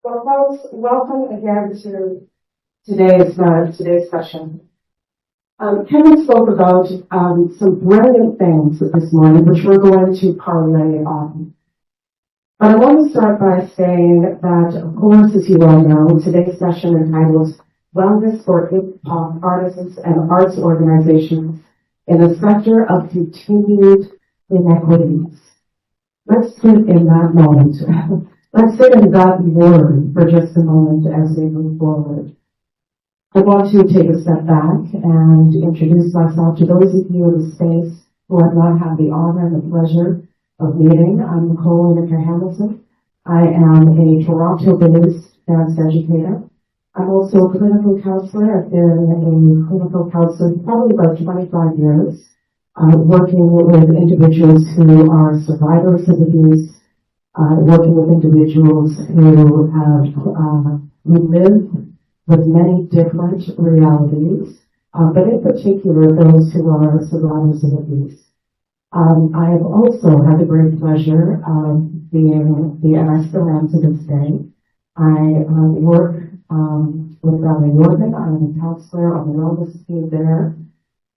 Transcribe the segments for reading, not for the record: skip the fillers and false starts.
Well, folks, welcome again to today's session. Kevin spoke about some brilliant things this morning, which we're going to parlay on. But I want to start by saying that, of course, as you all know, today's session entitled Wellness for IBPOC Artists and Arts Organizations in a Sector of Continued Inequities. Let's sit in that moment. Let's sit in that word for just a moment as we move forward. I want to take a step back and introduce myself to those of you in the space who I've not had the honor and the pleasure of meeting. I'm Nicole. I am a Toronto-based dance educator. I'm also a clinical counselor. I've been a clinical counselor for probably about 25 years, working with individuals who are survivors of abuse, working with individuals who have lived with many different realities, but in particular those who are survivors of abuse. I have also had the great pleasure of and I still am to this day, I work with Valley Morgan. I'm a counselor on the wellness team there,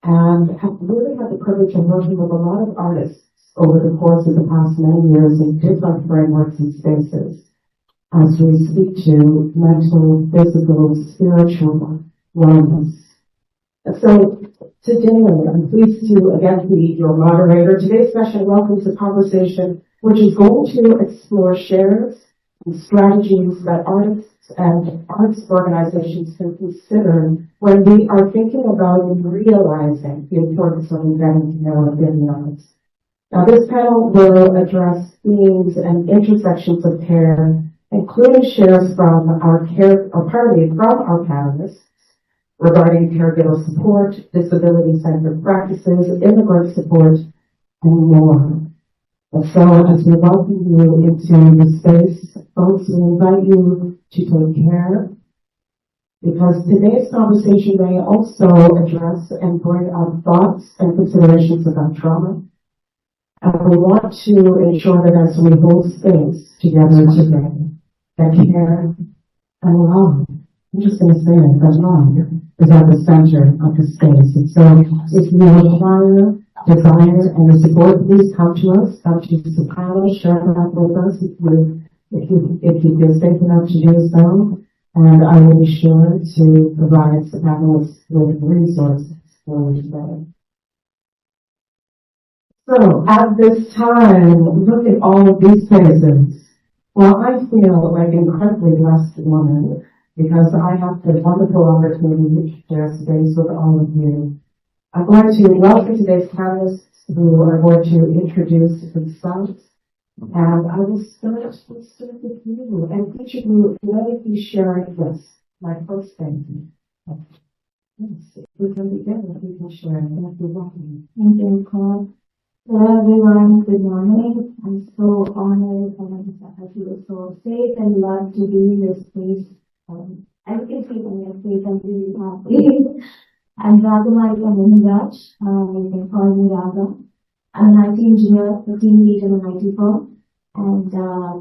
and have really had the privilege of working with a lot of artists over the course of the past many years in different frameworks and spaces as we speak to mental, physical, spiritual wellness. So today, I'm pleased to again be your moderator. Today's session welcomes a conversation which is going to explore shares and strategies that artists and arts organizations can consider when we are thinking about and realizing the importance of embedding care within the arts. Now, this panel will address themes and intersections of care, including shares from our panelists regarding caregiver support, disability-centered practices, immigrant support, and more. And so, as we welcome you into the space, folks, we invite you to take care, because today's conversation may also address and bring up thoughts and considerations about trauma. And we want to ensure that as we hold space together today, that care and love, I'm just going to say it, that love is at the center of the space. And so if you require, desire, and support, please come to us, come to the panel, share that with us if you feel safe enough to do so. And I will be sure to provide the panelists with resources for today. So at this time, look at all of these faces. Well, I feel like an incredibly blessed woman because I have the wonderful opportunity to share space with all of you. I'm going to welcome today's panelists who are going to introduce themselves. And I will start with you. And each of you, let me be sharing this, my first thing. Let's see. We can begin. We can share. Thank you. Welcome. Thank you, Nicole. Hello everyone, good morning. I'm so honored and I feel so safe and loved to be in this place. I can see in your face, I'm really happy. I'm Ragamalika Mohanraj. You can call me Raga. I'm an IT engineer, a team lead in an IT firm. And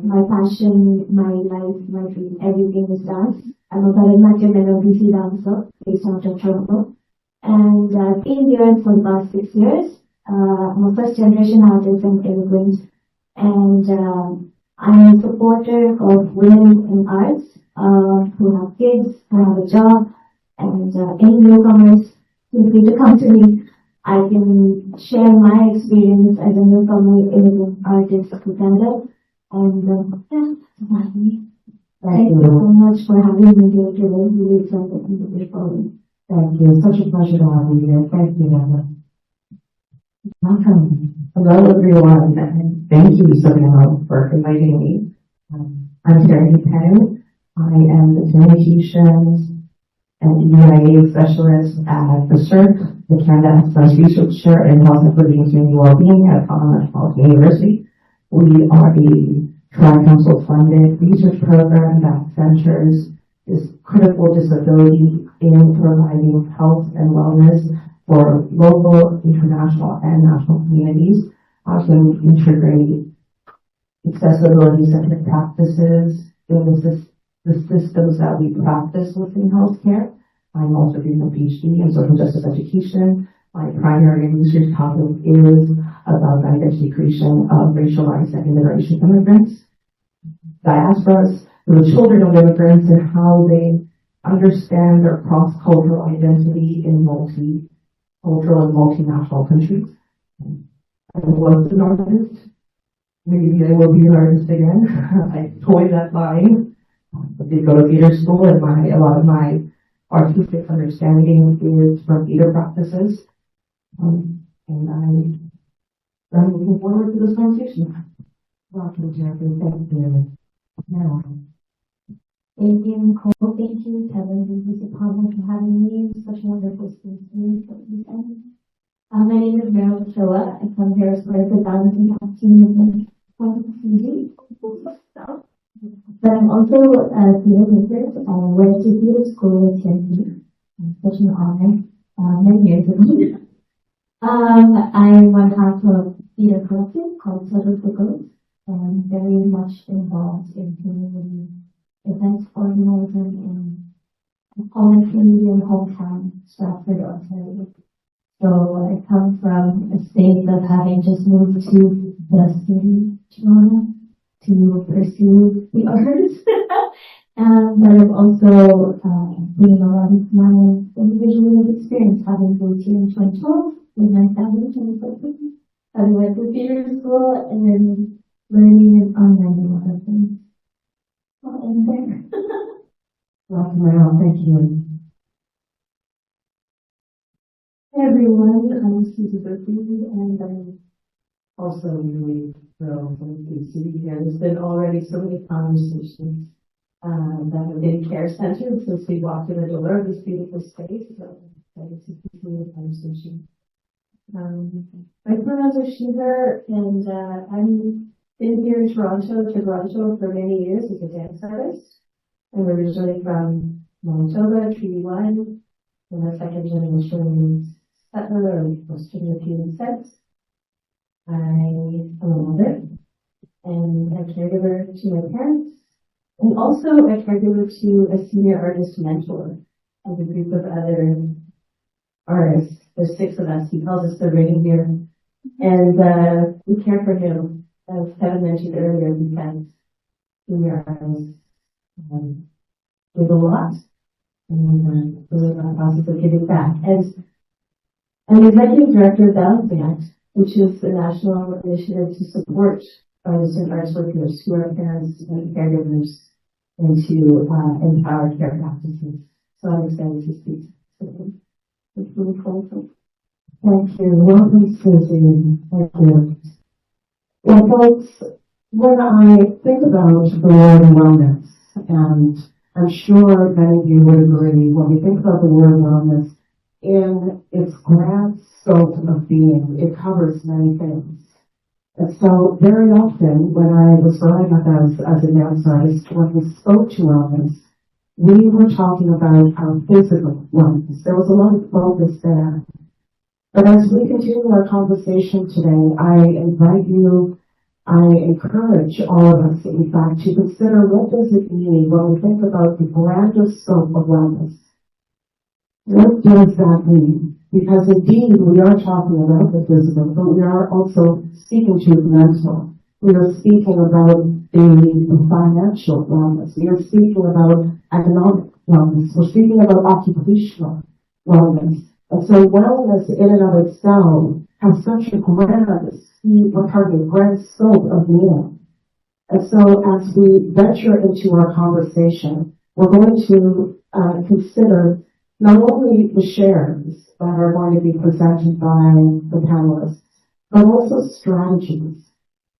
my passion, my life, my dream, everything is dance. I'm a Bharatanatyam and a BC dancer based out of Toronto. And I've been here for the past 6 years. I'm a first generation artist and immigrant, and I'm a supporter of women in arts who have kids, who have a job, and any newcomers, feel free to come to me. I can share my experience as a newcomer immigrant artist to Canada, and that's me. Thank you so much for having me here today. Really excited to be here. Thank you. Such a pleasure to have you here. Thank you, Emma. Welcome. Hello, everyone. And thank you so much for inviting me. I'm Pannu. I am the communications and EIA specialist at the CERC, the Canada Excellence Research Chair in Health, Equity, and Community Wellbeing at Metropolitan University. We are a Tri-Council funded research program that centers this critical disability in providing health and wellness for local, international, and national communities, also integrate accessibility-centered practices, illness the systems that we practice within healthcare. I'm also doing a PhD in social justice education. My primary research topic is about identity creation of racialized and interracial immigrants, diasporas, the children of immigrants, and how they understand their cross-cultural identity in multicultural and multinational countries. I was an artist. Maybe I will be an artist again. I coined that line. I did go to theater school, and a lot of my artistic understanding is from theater practices. And I'm looking forward to this conversation. Welcome, Jeffrey. Thank you. Meryl. Thank you, Nicole. Thank you, Kevin. Thank you, Department, for having me. It's such a wonderful space to meet. My name is Meryl Ochoa. I come here as part of the balancing act team with Susie. But I'm also a theater maker. I went to theater school at Tarndeep. Such an honor. Many years ago. I'm one half of theater collective called Several Flickers, and very much involved in community events organizing in my Canadian hometown, Stratford, Ontario. So I come from a state of having just moved to the city, Toronto, to pursue the arts. But I've also gained a lot of my individual experience having moved here in 2012 with my family, 2014. I went to theater school and then learning and unlearning a lot of things. I'll end there. Welcome, Meryl. Thank you. Hey everyone, I'm Susie Burpee, and I'm Also really thrilled to see you here. There's been already so many conversations that have been care centered since we walked in the door of this beautiful space. So excited to continue the conversation. my pronouns are she, her, and I'm been here in Toronto for many years as a dance artist. I'm originally from Manitoba, Treaty 1, and a second generation settler or Western European sense. I'm a mother and a caregiver to my parents, and also a caregiver to a senior artist mentor of a group of other artists. There's 6 of us. He calls us the ring here. And we care for him, as Kevin mentioned earlier, because senior artists give a lot. And we're in the process of giving back. As I'm executive director of Balancing Act, which is the national initiative to support artists and arts workers who are parents and caregivers and to empower care practices. So I'm excited to speak to them. It's really cool. Thank you. Welcome, Susie. Thank you. Well, folks, when I think about the word wellness, and I'm sure many of you would agree, when we think about the word wellness, in its grand scope of being, it covers many things. And so very often, when I was growing up as a dance artist, when we spoke to wellness, we were talking about our physical wellness. There was a lot of focus there. But as we continue our conversation today, I invite you, I encourage all of us, in fact, to consider what does it mean when we think about the grander scope of wellness. What does that mean? Because indeed, we are talking about the physical, but we are also speaking to the mental. We are speaking about the financial wellness. We are speaking about economic wellness. We're speaking about occupational wellness. And so wellness in and of itself has such a grand scope of meaning. And so as we venture into our conversation, we're going to consider not only the shares that are going to be presented by the panelists, but also strategies.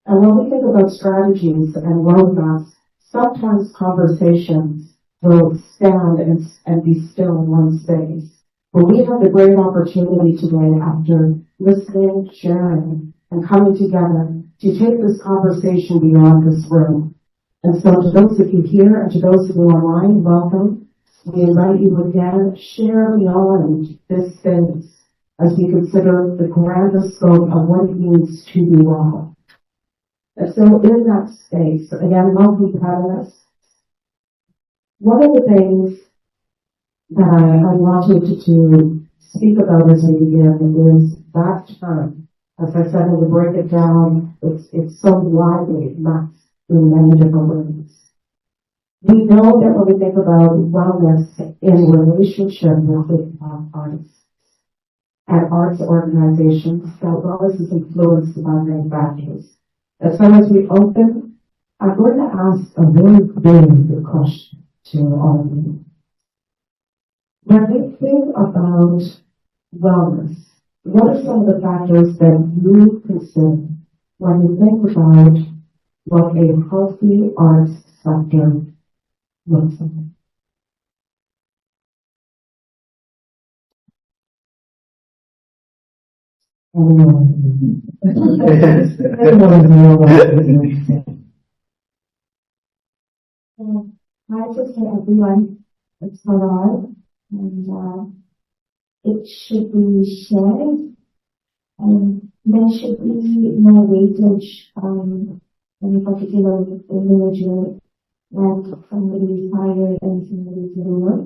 And when we think about strategies and roadmaps, sometimes conversations will stand and be still in one space. But we have the great opportunity today, after listening, sharing, and coming together, to take this conversation beyond this room. And so to those of you here and to those of you online, welcome. We invite you again, share beyond this space as we consider the grander scope of what it means to be well. And so in that space, again, welcome panelists. One of the things that I wanted to speak about as we begin is that term. As I said, when we break it down, it's so widely mapped in many different ways. We know that when we think about wellness in relationship with artists and arts organizations, that wellness is influenced by many factors. As soon as we open, I'm going to ask a very big question to all of you. When we think about wellness, what are some of the factors that you consider when you think about what a healthy arts sector looks like? I just say everyone, it's hard, and it should be shared, and there should be no weightage on any particular individual, like somebody is higher and somebody is lower.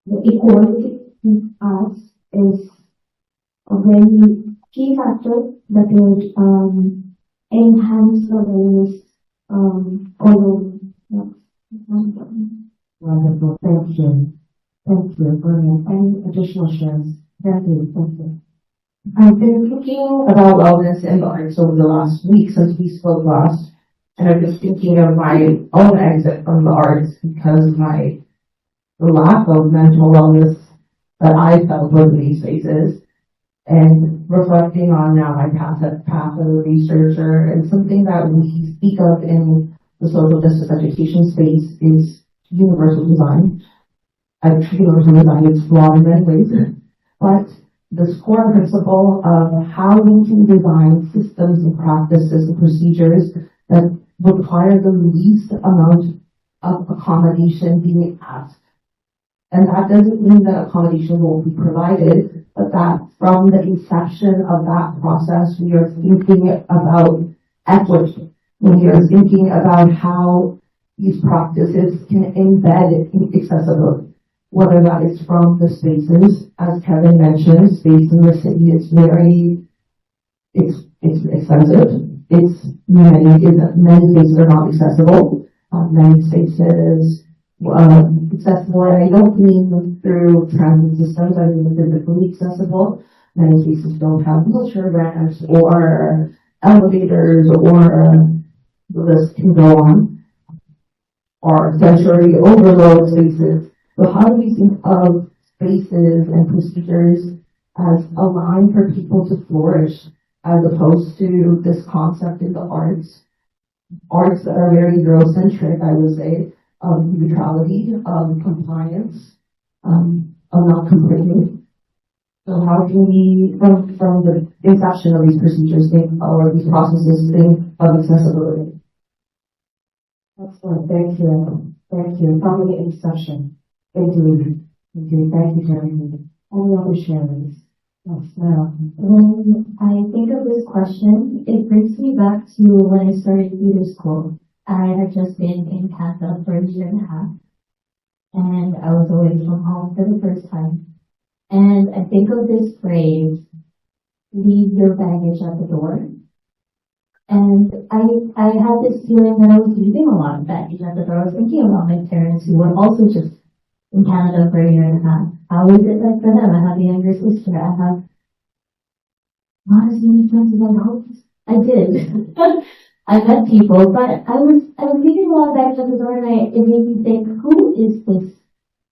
The equality in us is a very key factor that would enhance the various overall. Wonderful, thank you. Thank you, brilliant. Any additional shares? Thank you. I've been thinking about wellness in the arts over the last week since we spoke last, and I'm just thinking of my own exit from the arts because of the lack of mental wellness that I felt in these spaces, and reflecting on now my path as a researcher, and something that we speak of in the social justice education space is universal design. Universal design is flawed in many ways, but this core principle of how we can design systems and practices and procedures that require the least amount of accommodation being asked. And that doesn't mean that accommodation won't be provided, but that from the inception of that process, we are thinking about equity. We are thinking about how these practices can embed in accessibility. Whether that is from the spaces, as Kevin mentioned, space in the city is very, it's expensive. Many spaces are not accessible. Many spaces accessible, and I don't mean through transit systems, I mean physically accessible. Many spaces don't have wheelchair ramps or elevators, or the list can go on, or sensory overload spaces. So how do we think of spaces and procedures as a line for people to flourish, as opposed to this concept in the arts that are very Eurocentric, I would say, of neutrality, of compliance, of not complaining. So how can we, from the inception of these procedures, or these processes, think of accessibility? Excellent, thank you. Thank you. From the inception. Indeed. Thank you, Jeremy. Any other shares? Yes, now. When I think of this question, it brings me back to when I started theater school. I had just been in Canada for a year and a half, and I was away from home for the first time. And I think of this phrase, leave your baggage at the door. And I had this feeling that I was leaving a lot of baggage at the door. I was thinking about my parents who were also just in Canada for a year and a half. How is it like for them? I have a younger sister. I have not as many friends as I hoped. I did. I met people, but I was leaving a lot of baggage at the door, and it made me think, who is this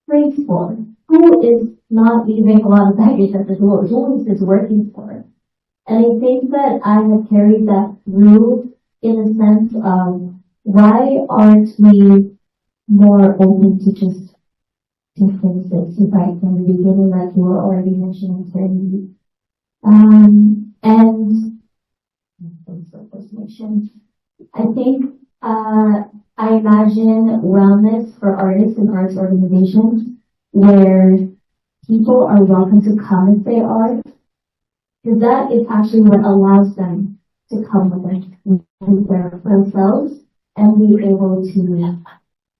phrase for? Who is not leaving a lot of baggage at the door? Who is this working for? And I think that I have carried that through in a sense of why aren't we more open to just differences, right from the beginning, like you were already mentioning, Tarndeep. And I think I imagine wellness for artists and arts organizations where people are welcome to come as they are, because that is actually what allows them to come with themselves and be able to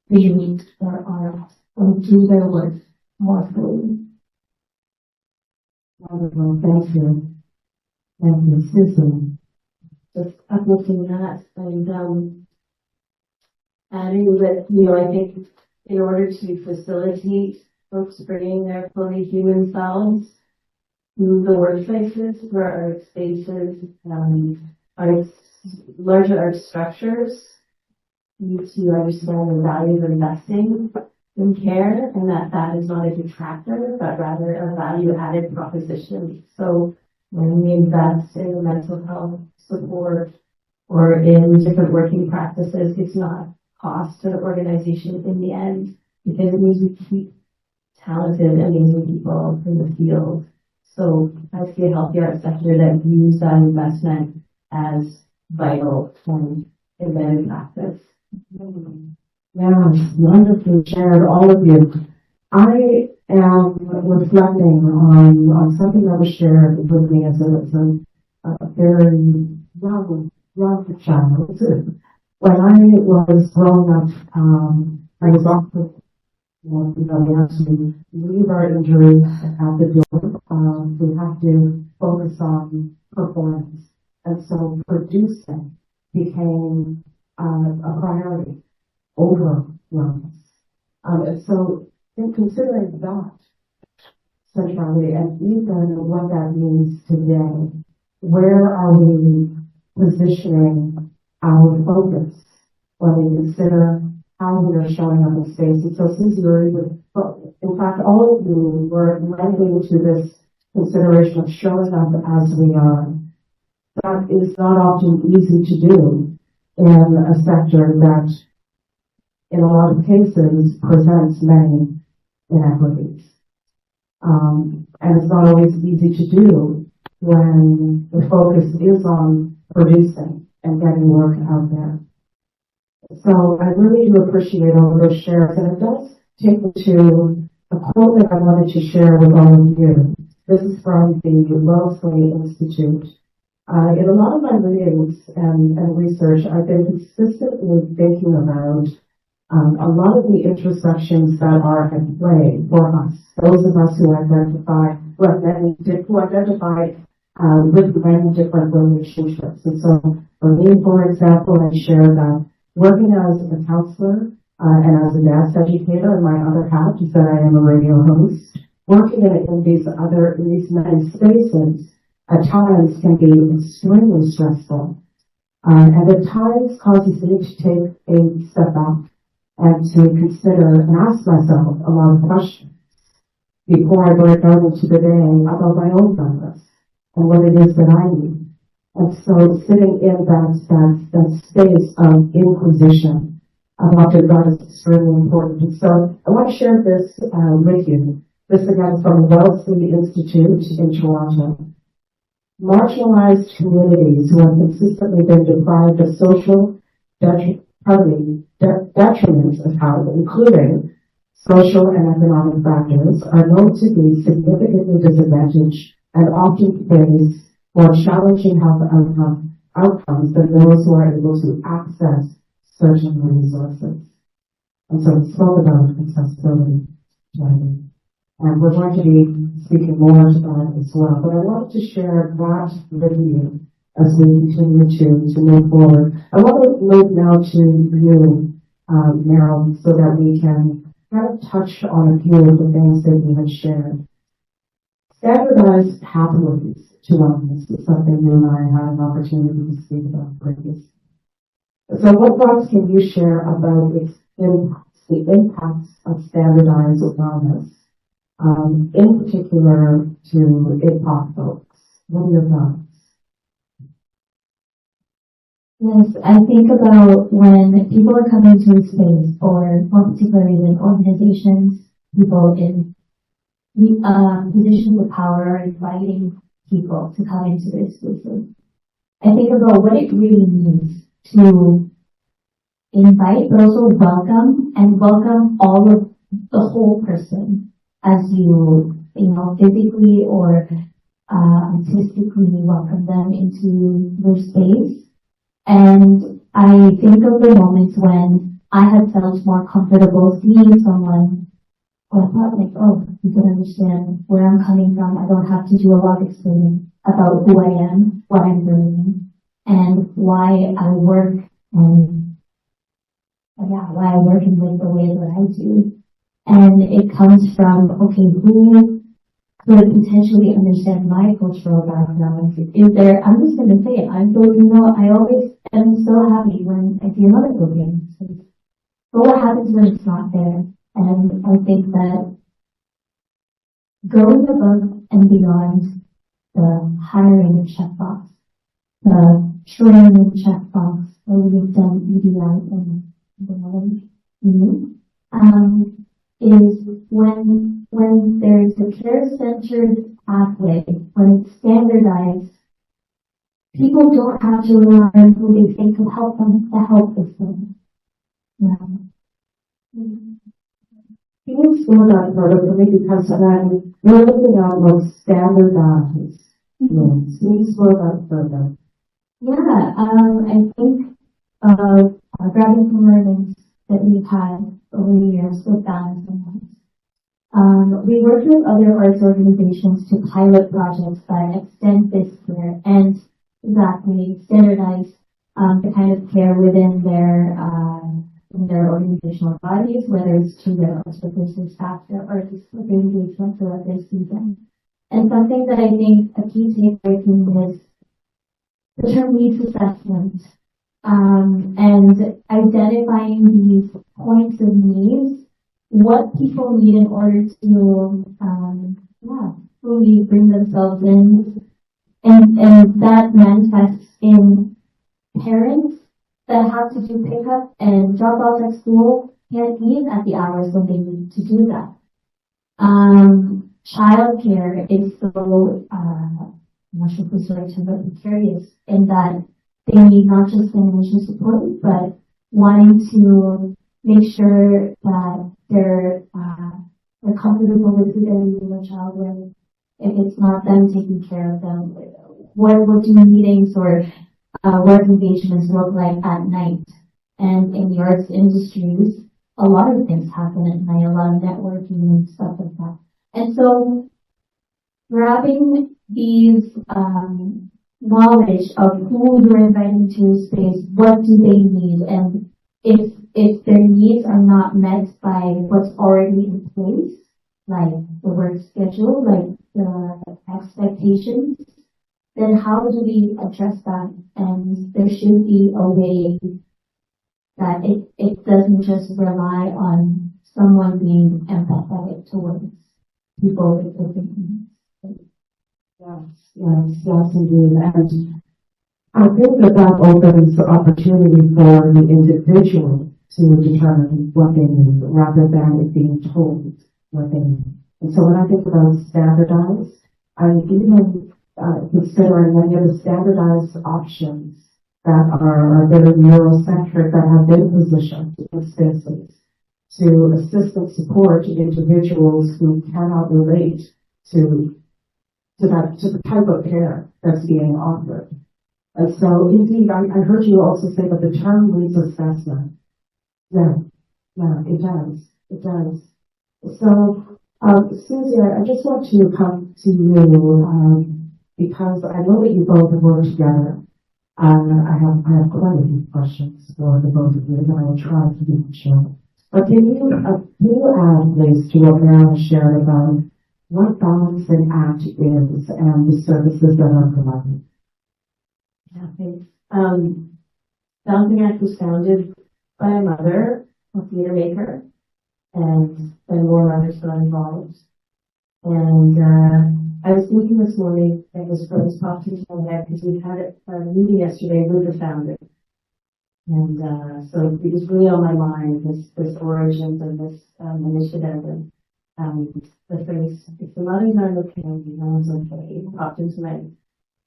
visually their art and do their work more fully. Wonderful, thank you. Thank you, Susie. Just uplifting that and adding that, I think in order to facilitate folks bringing their fully human selves to the workplaces where art spaces, larger art structures need to understand the value of investing in care, and that is not a detractor, but rather a value-added proposition. So when we invest in the mental health support or in different working practices, it's not cost to the organization in the end, because it means we keep talented, amazing people in the field. So I see a healthy art sector that views that investment as vital and embedded practice. Yes, wonderfully shared, all of you. I am reflecting on something that was shared with me as a very young child. When I was growing up, I was often, we had to leave our injuries at the door. We have to focus on performance. And so producing became a priority over wellness. And so in considering that centrality and even what that means today, where are we positioning our focus when we consider how we are showing up in space? And so since you're in fact, all of you were lending to this consideration of showing up as we are. That is not often easy to do in a sector that, in a lot of cases, presents many inequities. And it's not always easy to do when the focus is on producing and getting work out there. So I really do appreciate all of those shares, and it does take me to a quote that I wanted to share with all of you. This is from the Wellesley Institute. In a lot of my readings and research, I've been consistently thinking about a lot of the intersections that are at play for us, those of us who identify with many different relationships. And so for me, for example, I share that working as a counselor and as a dance educator, and my other hat is that I am a radio host, working in these many spaces at times can be extremely stressful, and at times causes me to take a step back and to consider and ask myself a lot of questions before I break out into the day about my own wellness and what it is that I need. And so sitting in that space of inquisition about that is extremely important. And so I want to share this with you. This again is from the Wellesley Institute in Toronto. Marginalized communities who have consistently been deprived of social detriments of health, including social and economic factors, are known to be significantly disadvantaged and often face more challenging health outcomes than those who are able to access certain resources. And so we spoke about accessibility today. And we're going to be speaking more to that as well. But I wanted to share that with you as we continue to move forward. I want to move now to you, Meryl, so that we can kind of touch on a few of the things that you had shared. Standardized pathways to wellness is something you and I had an opportunity to speak about previously. So what thoughts can you share about its impacts, the impacts of standardized wellness? In particular to IBPOC folks. What are your thoughts? Yes, I think about when people are coming to a space, or more particularly in organizations, people in positions of power are inviting people to come into their spaces. I think about what it really means to invite, but also welcome, and welcome all of the whole person as you physically or artistically welcome them into their space. And I think of the moments when I had felt more comfortable seeing someone who I thought like, oh, you can understand where I'm coming from. I don't have to do a lot of explaining about who I am, what I'm doing, and why I work, and why I work in the way that I do. And it comes from, okay, who could potentially understand my cultural background? Is there, I'm just going to say it, I'm Filipino. I always am so happy when I see another Filipino. But what happens when it's not there? And I think that going above and beyond the hiring checkbox, the training checkbox that we've done EDI and is when there's a care-centered pathway, when it's standardized, people don't have to rely on who they think could help them to help this thing. Can you explore that further for me? Because then we're looking at what standardized means. Can you explore that further? Yeah, I think grabbing from learnings that we've had over the years with balance and noise. We work with other arts organizations to pilot projects that extend this care and exactly standardize the kind of care within their organizational bodies, whether it's to their arts workers, their staff, their artists, their engagement, or their students. And something that I think a key takeaway from this, the term needs assessment, and identifying these points of needs, what people need in order to, fully bring themselves in, and that manifests in parents that have to do pickup and drop out at school can't leave at the hours when they need to do that. Childcare is so, I'm not sure if this is the right term, but precarious in that they need not just financial support, but wanting to make sure that they're comfortable with who they're leaving their child with. If it's not them taking care of them, what do meetings or work engagements look like at night? And in the arts industries, a lot of things happen at night, a lot of networking and stuff like that. And so grabbing these knowledge of who you're inviting to space, what do they need, and if their needs are not met by what's already in place, like the work schedule, like the expectations, then how do we address that? And there should be a way that it doesn't just rely on someone being empathetic towards people with different needs. Yes, indeed. And I think that opens the opportunity for the individual to determine what they need rather than it being told what they need. And so when I think about standardized, I'm even considering many of the standardized options that are very Eurocentric, that have been positioned in spaces to assist and support individuals who cannot relate to the type of care that's being offered. And so, indeed, I heard you also say that the term needs assessment. Yeah, it does. So, Susie, I just want to come to you because I know that you both have worked together. I have quite a few questions for the both of you, and I will try to be short. But can you add, please, to what Meryl shared about what balancing act is and the services that are provided? Yeah, thanks. Balancing Act was founded by a mother, a theater maker, and then more mothers got involved. And I was thinking this morning, it was popped into my head because we had a meeting yesterday with the founder. And so it was really on my mind, this origins of this initiative, and the phrase, if the mothers aren't okay, no one's okay, popped into my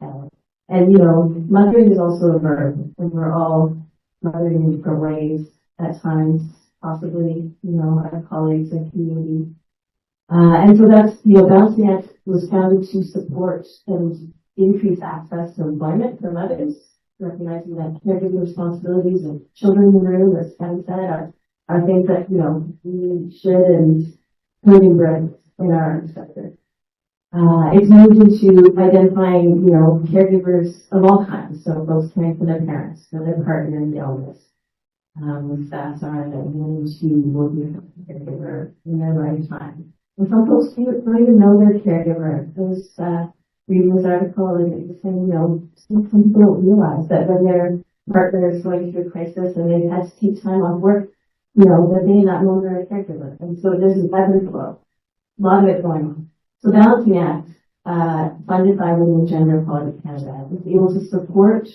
head. And, mothering is also a verb, and we're all mothering in different ways at times, possibly, our colleagues and community. And so that's, Balancing Act was founded to support and increase access to employment for mothers recognizing that caregiving responsibilities and children in the room, as Kevin said, are things that, we should and could embrace in our sector. It's moved into identifying, caregivers of all kinds. So folks caring for their parents, for their partner in the illness. With staff are willing to work with a caregiver in their lifetime. And some folks don't even know their caregiver. Those reading this article and saying, some people don't realize that when their partner is going through a crisis and they have to take time off work, that they not know they're a caregiver. And so there's an ebb and flow. A lot of it going on. So Balancing Act, funded by Women and Gender Equality Canada, is able to support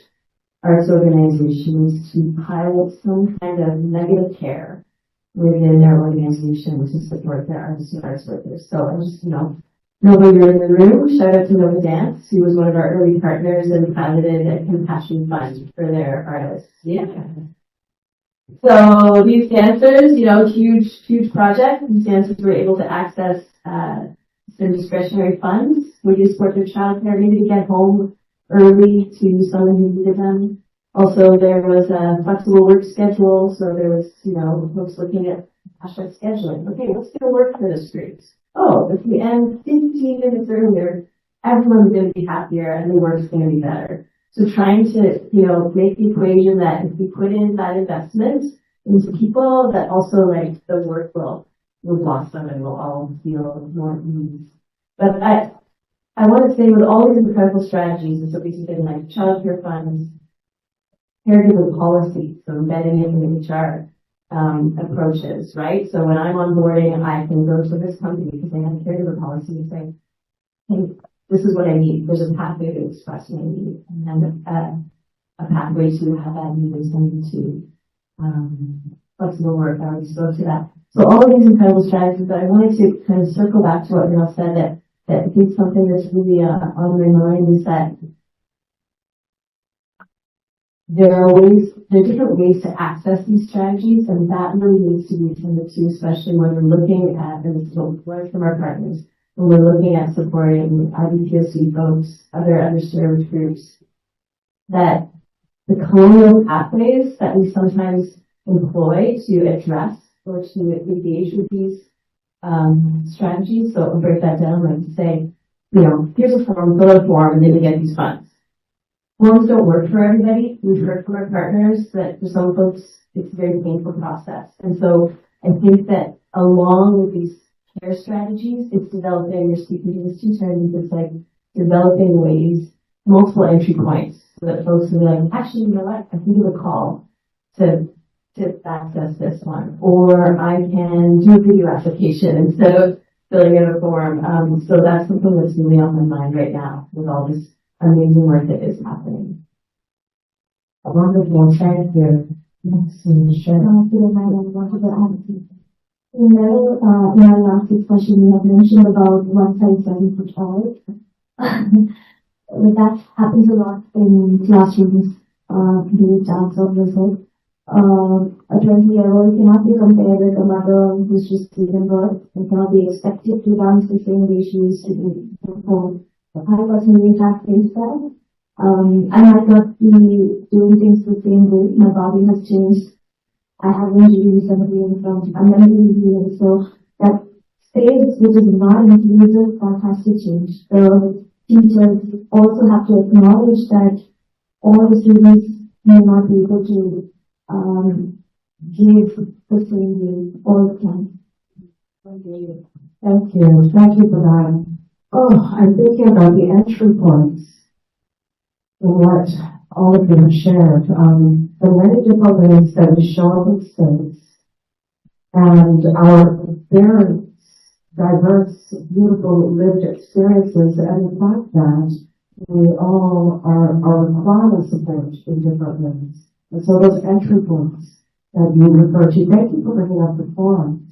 arts organizations to pilot some kind of negative care within their organization to support their artists and arts workers. So I just, Nova, you're in the room. Shout out to Nova Dance, who was one of our early partners and piloted a compassion fund for their artists. Yeah. So these dancers, huge project. These dancers were able to access some discretionary funds. Would you support their childcare, maybe to get home early to someone who needed them? Also, there was a flexible work schedule, so there was, folks looking at scheduling. Okay, what's going to work for the streets? Oh, if we end 15 minutes earlier, everyone's going to be happier and the work's going to be better. So trying to, make the equation that if we put in that investment into people, that also the work will blossom and we'll all feel more ease. But I want to say with all these incredible strategies, and so these have been like childcare funds, caregiver policies, so embedding it in HR approaches, right? So when I'm onboarding, I can go to this company because they have a caregiver policy and say, hey, this is what I need. There's a pathway to express my need, and then a pathway to have that need is into flexible work. I already spoke to that. So all of these incredible strategies, but I wanted to kind of circle back to what Meryl said, that I think something that's really on my mind is that there are different ways to access these strategies, and that really needs to be attended to, especially when we're looking at, and this is what we've learned from our partners, when we're looking at supporting IBPOC folks, other underserved groups, that the colonial pathways that we sometimes employ to address or to engage with these strategies. So I'll break that down, like to say, here's a form, fill out a form, and then you get these funds. Forms don't work for everybody. We've heard from our partners that for some folks, it's a very painful process. And so I think that along with these care strategies, it's developing, you're speaking to this too, Tarndeep, it's like developing ways, multiple entry points, so that folks will be like, actually, you know what, I can give a call to access this one, or I can do a video application instead of filling out a form. So that's something that's really on my mind right now with all this amazing work that is happening. Wonderful, thank you. Meryl, in our last discussion, you have mentioned about one size doesn't fit all. That happens a lot in classrooms, be it dance or music. A 20-year-old cannot be compared with a mother who's just given birth and cannot be expected to dance the same way she used to do before. I personally have faced that. I might not be doing things the same way. My body has changed. I have injuries recently in front. I'm mentally healing. So that space which is not inclusive, that has to change. The teachers also have to acknowledge that all the students may not be able to give the same way all the time. Thank you. Thank you for that. Oh, I'm thinking about the entry points and what all of you have shared. The many different ways that we show up in space and our very diverse, beautiful lived experiences, and the fact that we all are requiring support in different ways. And so those entry points that you refer to, thank you for bringing up the forums.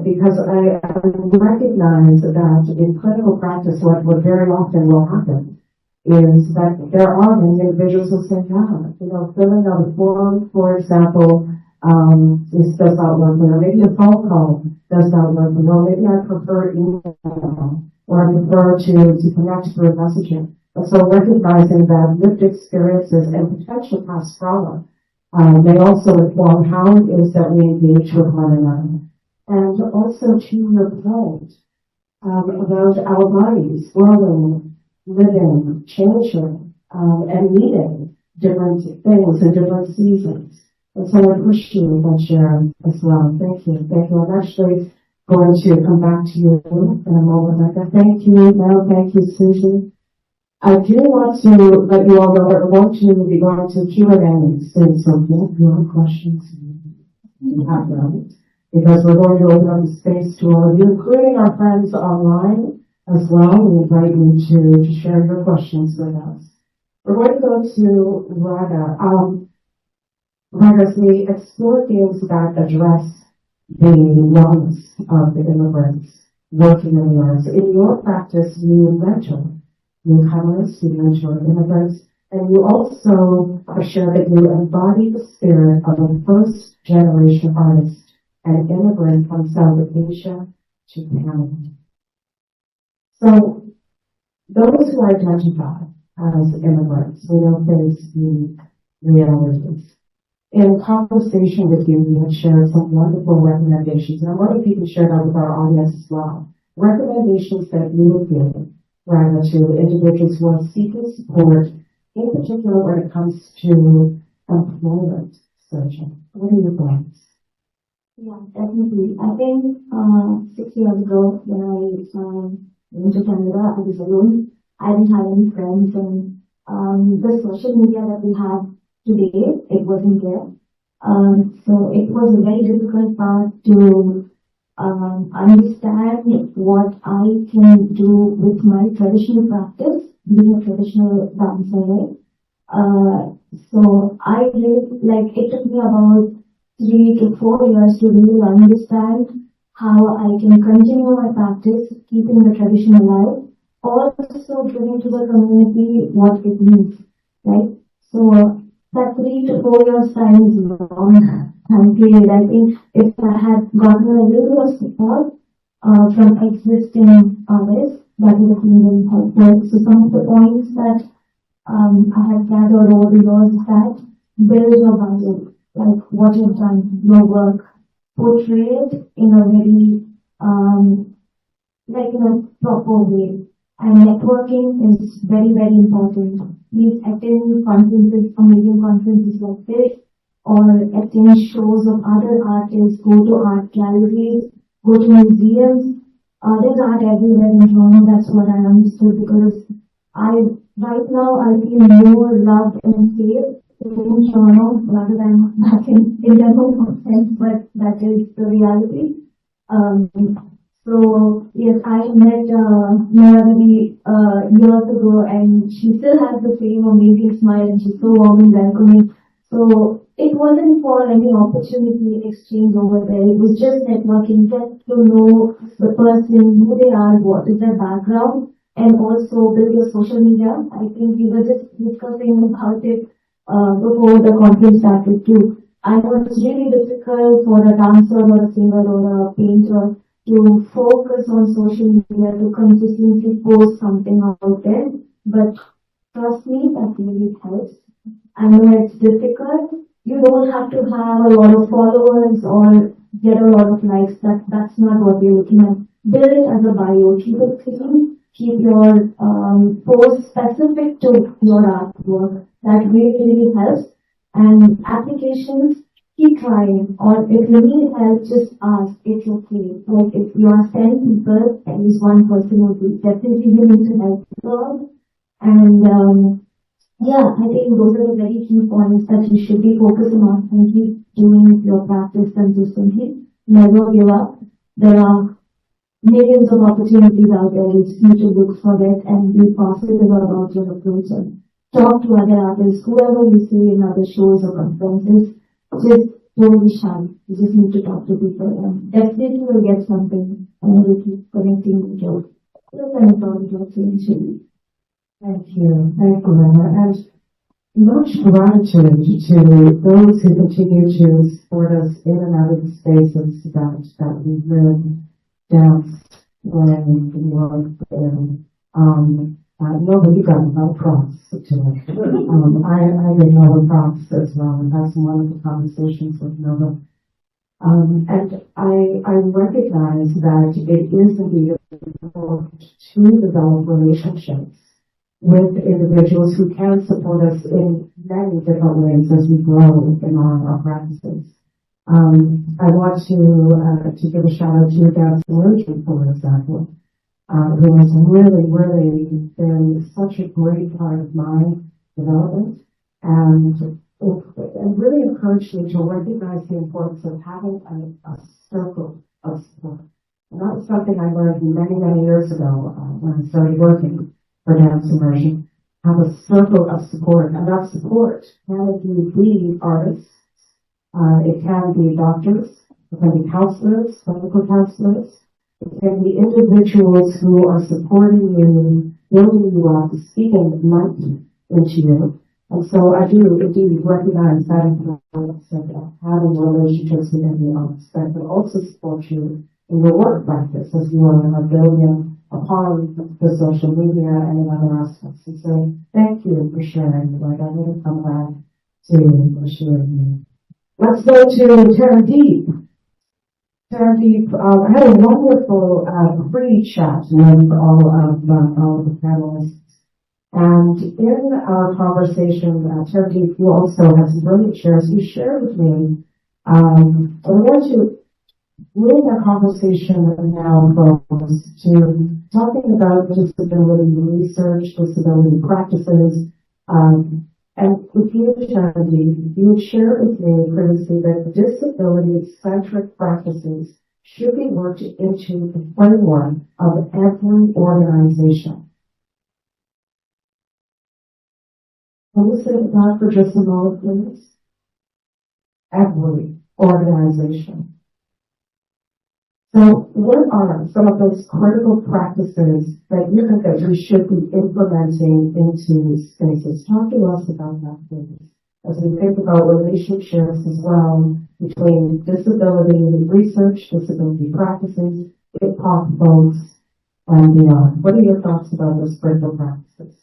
Because I recognize that in clinical practice, what very often will happen is that there are many individuals who say, filling out a form, for example, this does not work, or maybe a phone call does not work, or maybe I prefer email, or I prefer to connect through messaging. And so recognizing that lived experiences and potential past trauma may also inform how it is that we engage with one another. And also to your point about our bodies growing, living, changing, and needing different things in different seasons. And so I appreciate that share as well. Thank you. Thank you. I'm actually going to come back to you in a moment. Rebecca. Thank you, Meryl. Thank you, Susie. I do want to let you all know that we're going to be going to Q&A soon, so if you have questions, you have them, because we're going to open up the space to all of you, including our friends online as well. We invite you to share your questions with us. We're going to go to Raga. As we explore things that address the wellness of the immigrants working in the arts, in your practice, you mentor newcomers, you mentor immigrants, and you also share that you embody the spirit of a first-generation artist and immigrant from South Asia to Canada. So, those who identify as immigrants will face unique realities. In conversation with you, we have shared some wonderful recommendations, and I wonder if you can share that with our audience as well. Recommendations that you would give rather to individuals who are seeking support, in particular when it comes to employment searching. What are your thoughts? Yeah, definitely. I think 6 years ago when I went to Canada, I was alone. I didn't have any friends, and the social media that we have today, it wasn't there. So it was a very difficult part to understand what I can do with my traditional practice, being a traditional dancer. So I really, it took me about 3 to 4 years to really understand how I can continue my practice, keeping the tradition alive, also giving to the community what it needs, right? So that 3 to 4 years time is a long time period. I think if I had gotten a little bit of support from existing artists, that would have been helpful. So some of the points that I have gathered over the years is that build your budget, like what you've done, your work, portray it in a very in a proper way. And networking is very, very important. Please attend conferences, amazing conferences like this, or attend shows of other artists, go to art galleries, go to museums. There's art everywhere in Toronto, that's what I understood, because right now I feel more loved and safe in Toronto rather than back in Denver, but that is the reality. So yes, I met Meryl years ago, and she still has the same amazing smile, and she's so warm and welcoming. So it wasn't for any opportunity exchange over there. It was just networking, get to know the person, who they are, what is their background, and also build your social media. I think we were just discussing about it before the conference started too. I know it's really difficult for a dancer or a singer or a painter to focus on social media, to consistently post something out there, but trust me, that really helps. I know it's difficult. You don't have to have a lot of followers or get a lot of likes. That's not what we're looking at. Build it as a bio. Keep it clean. Keep your post specific to your artwork. That really, really helps. And applications, keep trying, or if you need help, just ask. It's okay. Like if you are 10 people, at least one person will be definitely willing to help you. And yeah, I think those are the very key points that you should be focusing on and keep doing your practice consistently. Never give up. There are millions of opportunities out there. You just need to look for it and be positive about your approach and talk to other artists, whoever you see in other shows or conferences. Just don't be shy. You just need to talk to people, and definitely you'll get something, and you'll keep connecting with your eventually. Thank you. Thank you, Emma. And much gratitude to those who continue to support us in and out of the spaces that we live, dance, learn, work in. Nova, you got a lot of props to it. I did Nova props as well, and had some wonderful conversations with Nova. And I recognize that it is indeed important to develop relationships with individuals who can support us in many different ways as we grow in our practices. I want to give a shout out to your dad's emerging, for example, who has really been such a great part of my development and really encouraged me to recognize the importance of having a circle of support. And that was something I learned many years ago when I started working for dance immersion. Have a circle of support, and that support can be artists, it can be doctors, it can be counselors, clinical counselors, it can be individuals who are supporting you, building you up, speaking light into you. And so I do indeed recognize that importance of having relationships with everyone else that can also support you in your work practice as you are building upon the social media and in other aspects. And so thank you for sharing. Like I'm going to come back to sharing. Let's go to Tarndeep. Tarndeep, I had a wonderful pre-chat with all of the panelists. And in our conversation, Tarndeep, you also had some brilliant shares. You shared with me, I want to bring that conversation now focus to talking about disability research, disability practices, and with you, Tarndeep, you had shared with me previously that disability-centric practices should be worked into the framework of every organization. Can you say that for just a moment, please? Every organization. So what are some of those critical practices that you think that we should be implementing into spaces? Talk to us about that, please, as we think about relationships as well between disability research, disability practices, IBPOC folks, and beyond. What are your thoughts about those critical practices?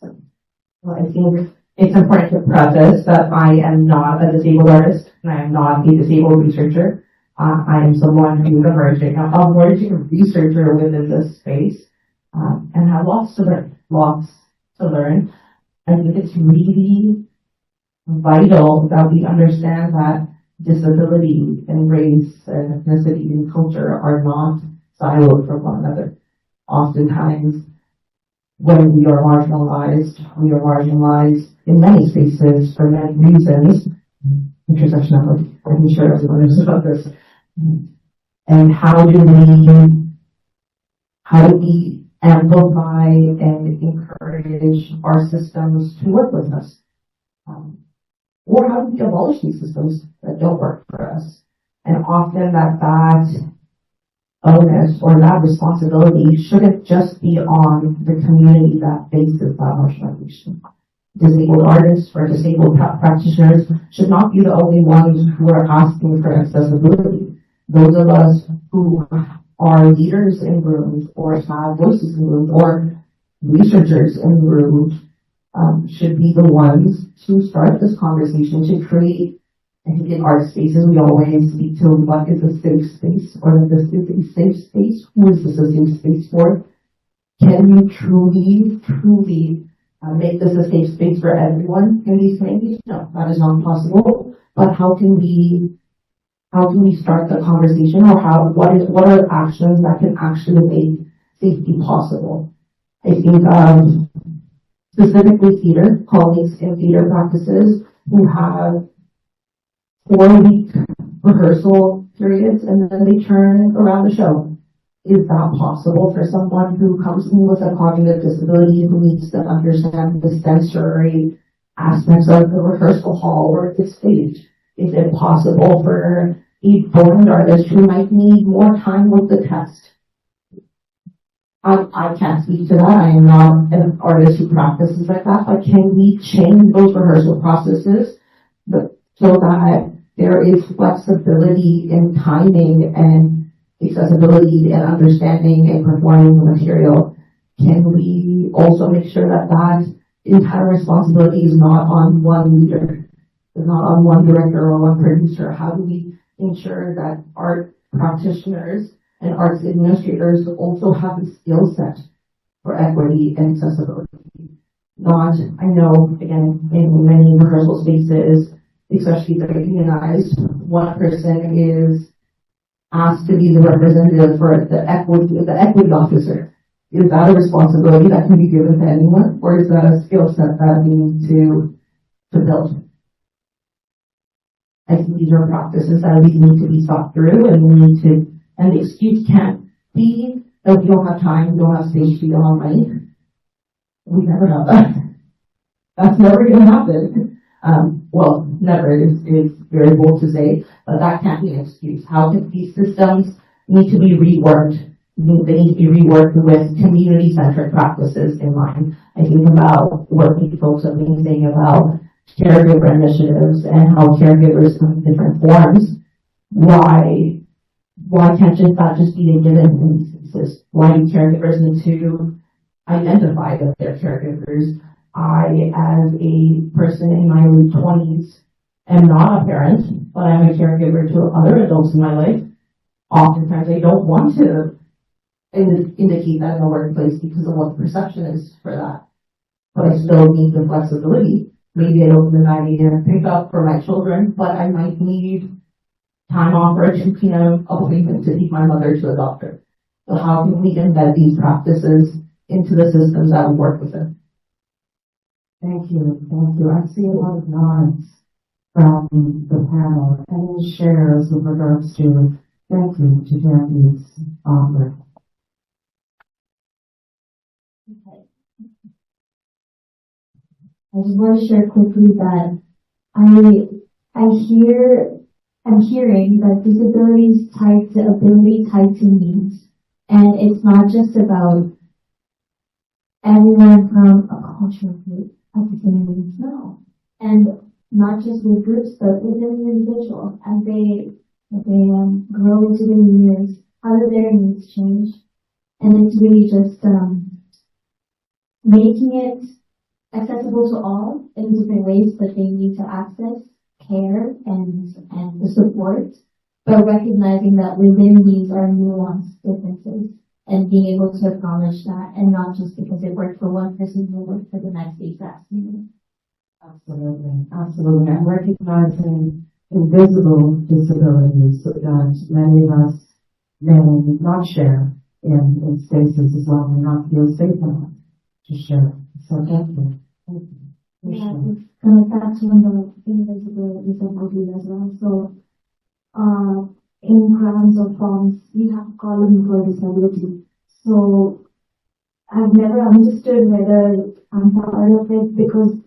Well, I think it's important to preface that I am not a disabled artist and I am not a disabled researcher. I am someone who is emerging researcher within this space, and have lots to learn. I think it's really vital that we understand that disability and race and ethnicity and culture are not siloed from one another. Oftentimes, when we are marginalized in many spaces for many reasons. Intersectionality. I'm sure everyone knows about this. And how do we amplify and encourage our systems to work with us? Or how do we abolish these systems that don't work for us? And often that onus or that responsibility shouldn't just be on the community that faces that marginalization. Disabled artists or disabled practitioners should not be the only ones who are asking for accessibility. Those of us who are leaders in rooms or have voices in rooms or researchers in rooms should be the ones to start this conversation to create. I think in art spaces we always speak to what is a safe space or that this is a safe space. Who is this a safe space for? Can you truly make this a safe space for everyone in these communities? No, that is not possible. But how can we start the conversation, or what are actions that can actually make safety possible? I think specifically theater colleagues in theater practices who have 4-week rehearsal periods and then they turn around the show. Is that possible for someone who comes in with a cognitive disability who needs to understand the sensory aspects of the rehearsal hall or the stage? Is it possible for a blind artist who might need more time with the text? I can't speak to that. I am not an artist who practices like that, but can we change those rehearsal processes so that there is flexibility in timing and accessibility and understanding and performing the material? can we also make sure that that entire responsibility is not on one leader, is not on one director or one producer? How do we ensure that art practitioners and arts administrators also have the skill set for equity and accessibility? Not, I know, again, in many rehearsal spaces, especially the unionized, one person is asked to be the representative for the equity officer. Is that a responsibility that can be given to anyone, or is that a skill set that we need to build? I think these are practices that we need to be thought through, and we need to, and the excuse can't be that we don't have time, we don't have space, we don't have money. We never know that. That's never going to happen. Well, never is very bold to say, but that can't be an excuse. How can these systems need to be reworked? They need to be reworked with community-centric practices in mind. I think about what you folks have been saying about caregiver initiatives and how caregivers have different forms. Why can't that just be a given in these instances? Why do caregivers need to identify that they're caregivers? I, as a person in my early 20s, am not a parent, but I'm a caregiver to other adults in my life. Oftentimes I don't want to indicate that in the workplace because of what the perception is for that. But I still need the flexibility. Maybe I don't need an idea to pick up for my children, but I might need time off or a 2 p.m. appointment to take my mother to a doctor. So how can we embed these practices into the systems that we work within? Thank you. Thank you. I see a lot of nods from the panel and shares with regards to thank you to Tarndeep's offer. Okay. I just want to share quickly that I'm hearing that disability is tied to ability, tied to needs. And it's not just about everyone from a cultural group has the same needs now. And not just with groups, but within the individual as they grow into their years, how do their needs change? And it's really just making it accessible to all in different ways that they need to access care and the support, but recognizing that within these are nuanced differences and being able to acknowledge that, and not just because it worked for one person, it will work for the next exact same. Absolutely, absolutely. I'm recognizing invisible disabilities that many of us may not share in spaces as well, and not feel safe enough to share. So thank you. Thank you. Yeah, it's kind of back to the invisible disability as well. So, in programs or forms, we have a column for disability. So, I've never understood whether I'm part of it because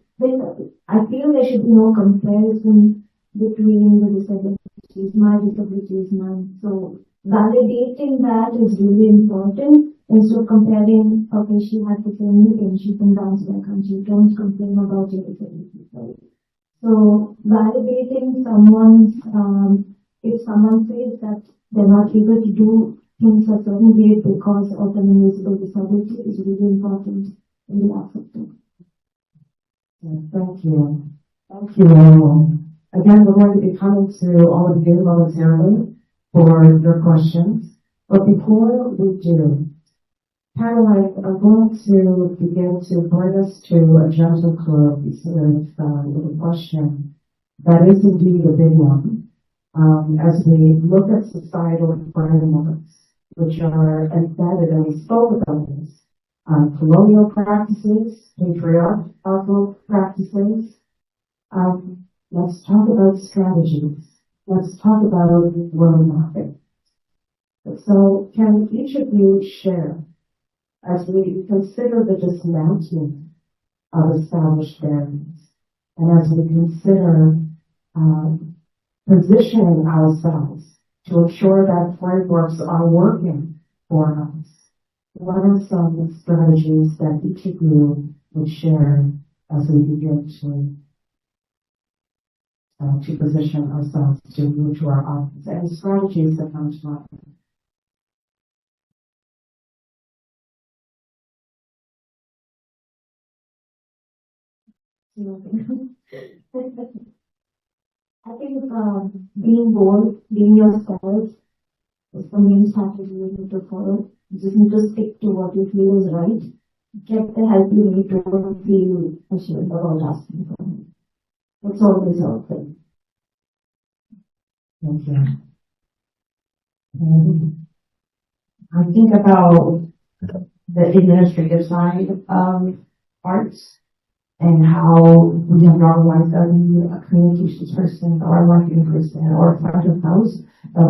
I feel there should be no comparison between the disabilities. My disability is mine. So, validating that is really important. Instead of comparing, okay, she has the same thing, she can bounce back and she don't complain about your disability, right? So validating someone's, if someone says that they're not able to do things a certain way because of an invisible disability is really important in the acceptance. Thank you. Thank you, Meryl. Again, we're going to be coming to all of you momentarily for your questions. But before we do, panelists are going to begin to bring us to a gentle close with a question that is indeed a big one. As we look at societal frameworks, which are embedded, and we spoke about this, colonial practices, patriarchal practices. Let's talk about strategies. Let's talk about road mapping. So can each of you share, as we consider the dismantling of established barriers, and as we consider positioning ourselves to ensure that frameworks are working for us, what are some strategies that each of you would share as we begin to position ourselves to move to our office, and strategies that come to mind? I think being bold, being yourself, is the main strategy you need to follow. You just need to stick to what you feel is right. Get the help you need. Don't feel ashamed about asking for help. That's always helpful. Thank you. I think about the administrative side of arts and how we have normalized that a communications person or a marketing person or a front of house.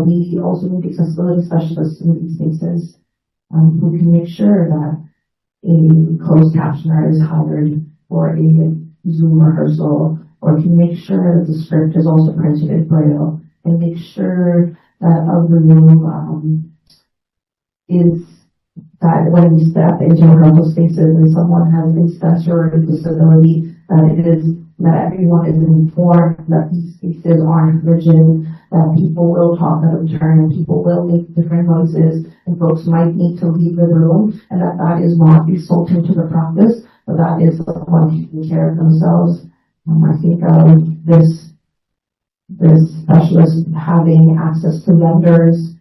We also need accessibility specialists in these spaces who can make sure that a closed captioner is hired for a Zoom rehearsal, or can make sure that the script is also printed in Braille, and make sure that a room is that when we step into rehearsal spaces and someone has a sensory disability, that everyone is informed that these spaces aren't rigid, that people will talk out of turn and people will make different noises and folks might need to leave the room, and that is not insulting to the practice, but that is someone taking care of themselves. I think this specialist having access to vendors,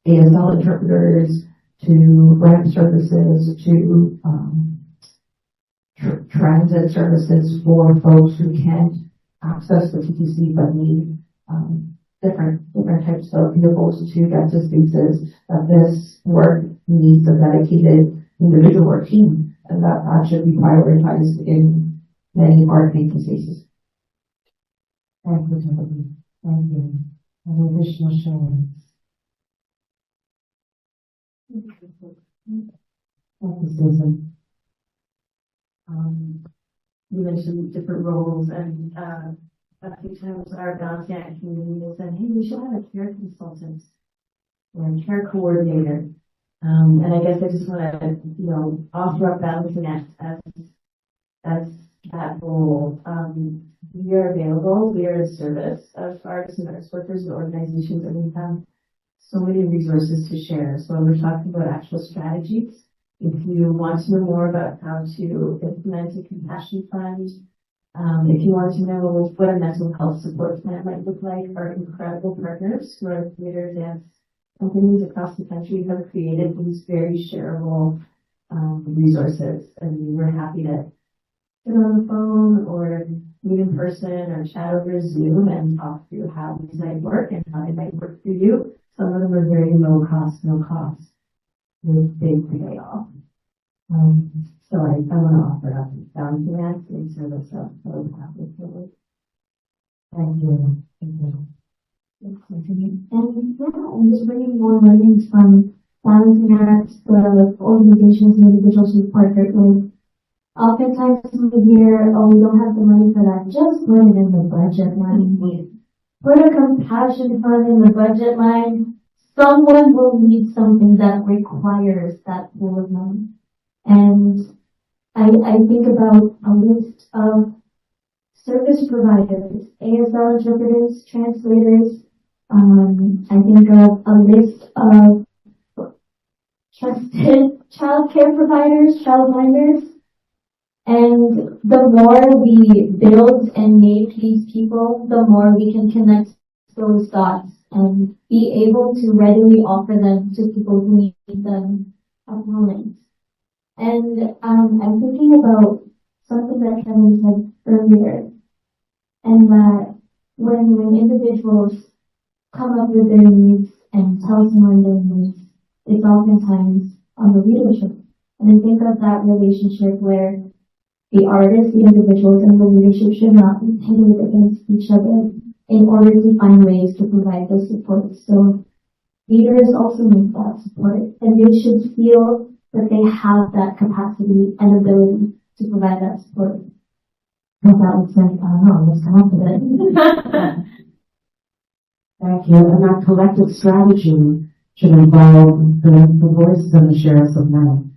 ASL interpreters, to ramp services, to transit services for folks who can't access the TTC but need different types of vehicles to get to spaces, that this work needs a dedicated individual or team, and that should be prioritized in many art-making spaces. Thank you, Timothy. Thank you. Any additional shares? Thank you, Susan. You mentioned different roles, and a few times our balancing act community has said, hey, we should have a care consultant or a care coordinator. And I guess I just want to, offer up balancing act as that role. We are available. We are a service of artists and arts workers and organizations, and we have so many resources to share. So we're talking about actual strategies. If you want to know more about how to implement a compassion fund, if you want to know what a mental health support plan might look like, our incredible partners who are theater, dance companies across the country have created these very shareable resources, and we're happy to sit on the phone or meet in person or chat over Zoom and talk through how these might work and how they might work for you. Some of them are very low cost, no cost, with big payoff. So I want to offer up balancing acts in service of those pathways. Thank you. Thank you. And I'm just bringing more learnings from balancing acts, the organizations and individuals we partnered with. Oftentimes we hear, oh, we don't have the money for that. Just put it in the budget line. Put a compassion fund in the budget line. Someone will need something that requires that pool of money. And I think about a list of service providers, ASL interpreters, translators. I think of a list of trusted childcare providers, childminders. And the more we build and make these people, the more we can connect those dots and be able to readily offer them to people who need them at the moment. And I'm thinking about something that Kevin said earlier, and that when individuals come up with their needs and tell someone their needs, it's oftentimes on the leadership. And I think of that relationship where the artists, the individuals, and the leadership should not be pitted against each other in order to find ways to provide the support. So leaders also need that support, and they should feel that they have that capacity and ability to provide that support. Well, that was like, I don't know, I was confident. Thank you. And that collective strategy should involve the voices and the shares of many.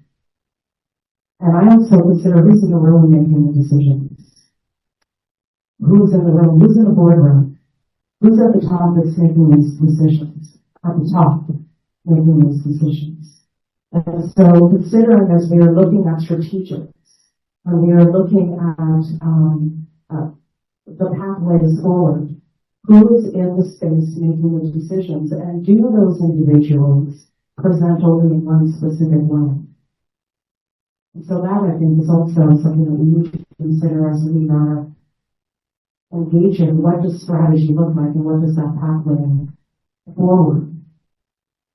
And I also consider who's in the room making the decisions. Who's in the room? Who's in the boardroom? Who's at the top that's making these decisions? At the top, making these decisions. And so considering as we are looking at strategics, and we are looking at the pathways forward. Who is in the space making the decisions, and do those individuals present only in one specific way? And so that, I think, is also something that we need to consider as we are engaging. What does strategy look like, and what does that pathway forward?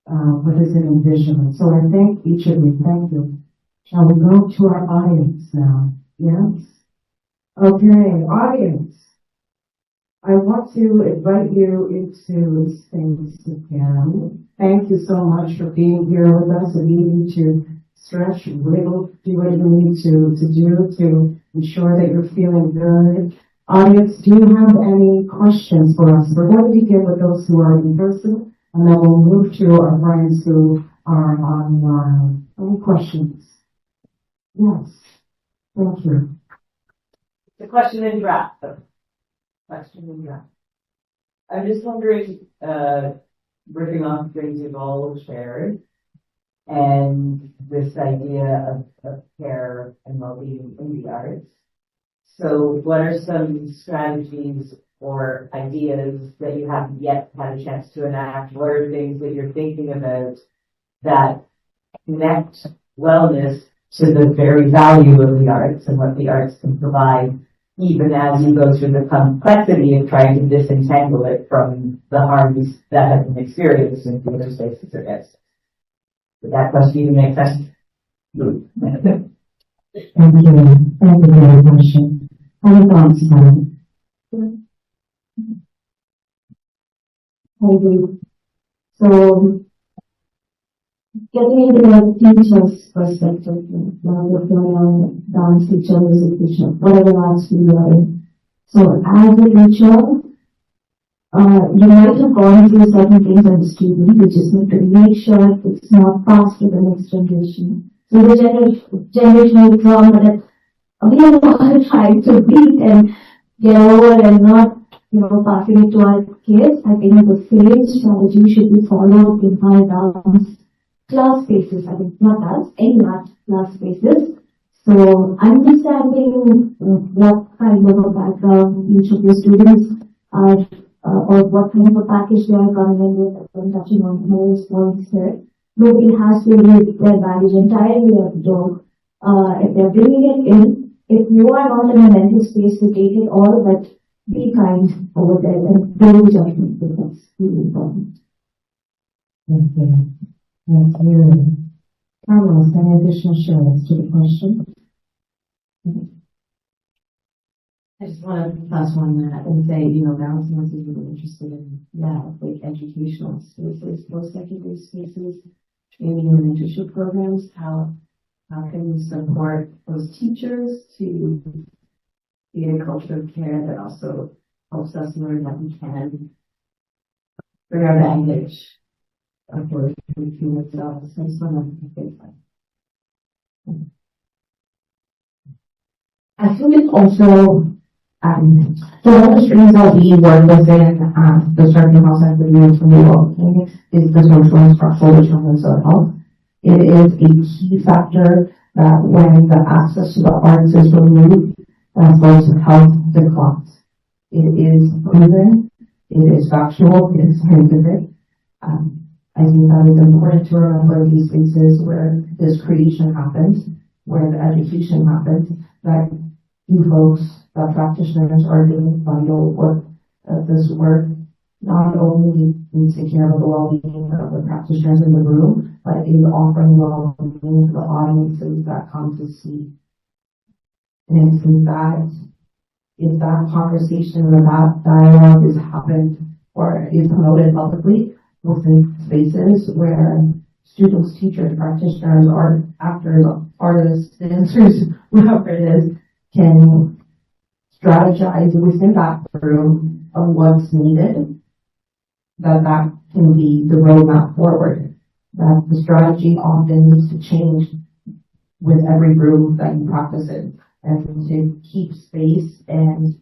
What does it envision? So I thank each of you. Thank you. Shall we go to our audience now? Yes? Okay, audience. I want to invite you into space again. Thank you so much for being here with us and needing to stretch, wiggle, do what you need to do to ensure that you're feeling good. Audience, do you have any questions for us? We're going to begin with those who are in person, and then we'll move to our friends who are online. Any questions? Yes. Thank you. The question in draft, though. I'm just wondering, ripping off things you've all shared, and this idea of care and well-being in the arts. So what are some strategies or ideas that you haven't yet had a chance to enact? What are things that you're thinking about that connect wellness to the very value of the arts and what the arts can provide, even as you go through the complexity of trying to disentangle it from the harms that have been experienced in theater spaces or else? Did that question even make sense? Thank you. Thank you for the question. Any thoughts, Meryl? I agree. So, getting into the teacher's perspective, whether you're dance teacher, music teacher, whatever arts you are in. So, as a teacher, you might have gone through certain things as a student. You just need to make sure it's not passed to the next generation. So, the generational trauma that we are all trying to beat and get over and not, passing it to our kids. I think the same strategy should be followed in high dance class spaces. I think not dance, any art class spaces. So understanding what kind of a background each of the students are, or what kind of a package they are coming in with, and touching on most points here. Nobody has to leave their baggage entirely at the door. If they're bringing it in, if you are not in a mental space to take it all, but be kind over there and don't judgment, because that's really important. Thank you. Thank you. Carlos, any additional shares to the question? I just want to pass on that and say, Balancing is really interested in, like educational spaces, post-secondary spaces, training and mentorship programs. How can we support those teachers to be in a culture of care that also helps us learn that we can bring our baggage upward to itself. So I just want to think that. I think it's also so one of the streams that we work within the Starting House and the News from the World is the social and structural determinants of health. It is a key factor that when the access to the arts is removed, that goes to health declines. It is proven, it is factual, it is scientific. I think that is important to remember these spaces where this creation happens, where the education happens, that you folks, that practitioners are doing bundle work. This work not only needs to care about the well-being of the practitioners in the room, but is offering well-being to the audiences that come to see. And if that conversation or that dialogue is happened or is promoted publicly within spaces where students, teachers, practitioners, art actors, artists, dancers, whoever it is, can strategize within that room of what's needed, that can be the roadmap forward. That the strategy often needs to change with every room that you practice in, and to keep space and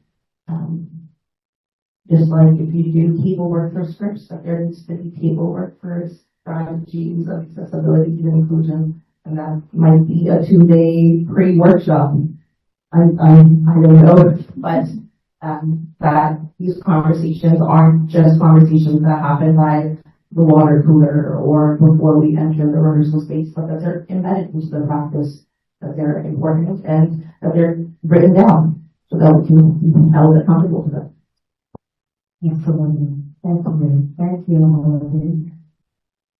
just like if you do table work for scripts, that there needs to be table work for strategies of accessibility and inclusion, and that might be a 2-day pre-workshop I don't know, but that these conversations aren't just conversations that happen by the water cooler or before we enter the rehearsal space, but that they're embedded into the practice, that they're important, and that they're written down so that we can be held accountable for them. Absolutely. Thank you. Thank you, all of you.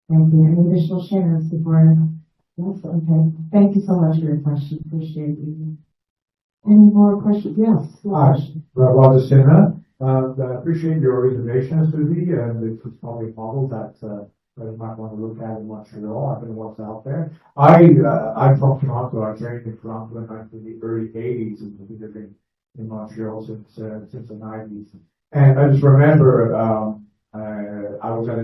Thank you. Any additional shares before? Yes, okay. Thank you so much for your question. Appreciate you. Any more questions? Yes. Hi, Roger Sinha. I appreciate your reservation, Susie, and it's probably a model that you might want to look at in Montreal. I don't know what's out there. I'm from Toronto. I trained in Toronto in the early 80s and been living in Montreal since the 90s. And I just remember I was at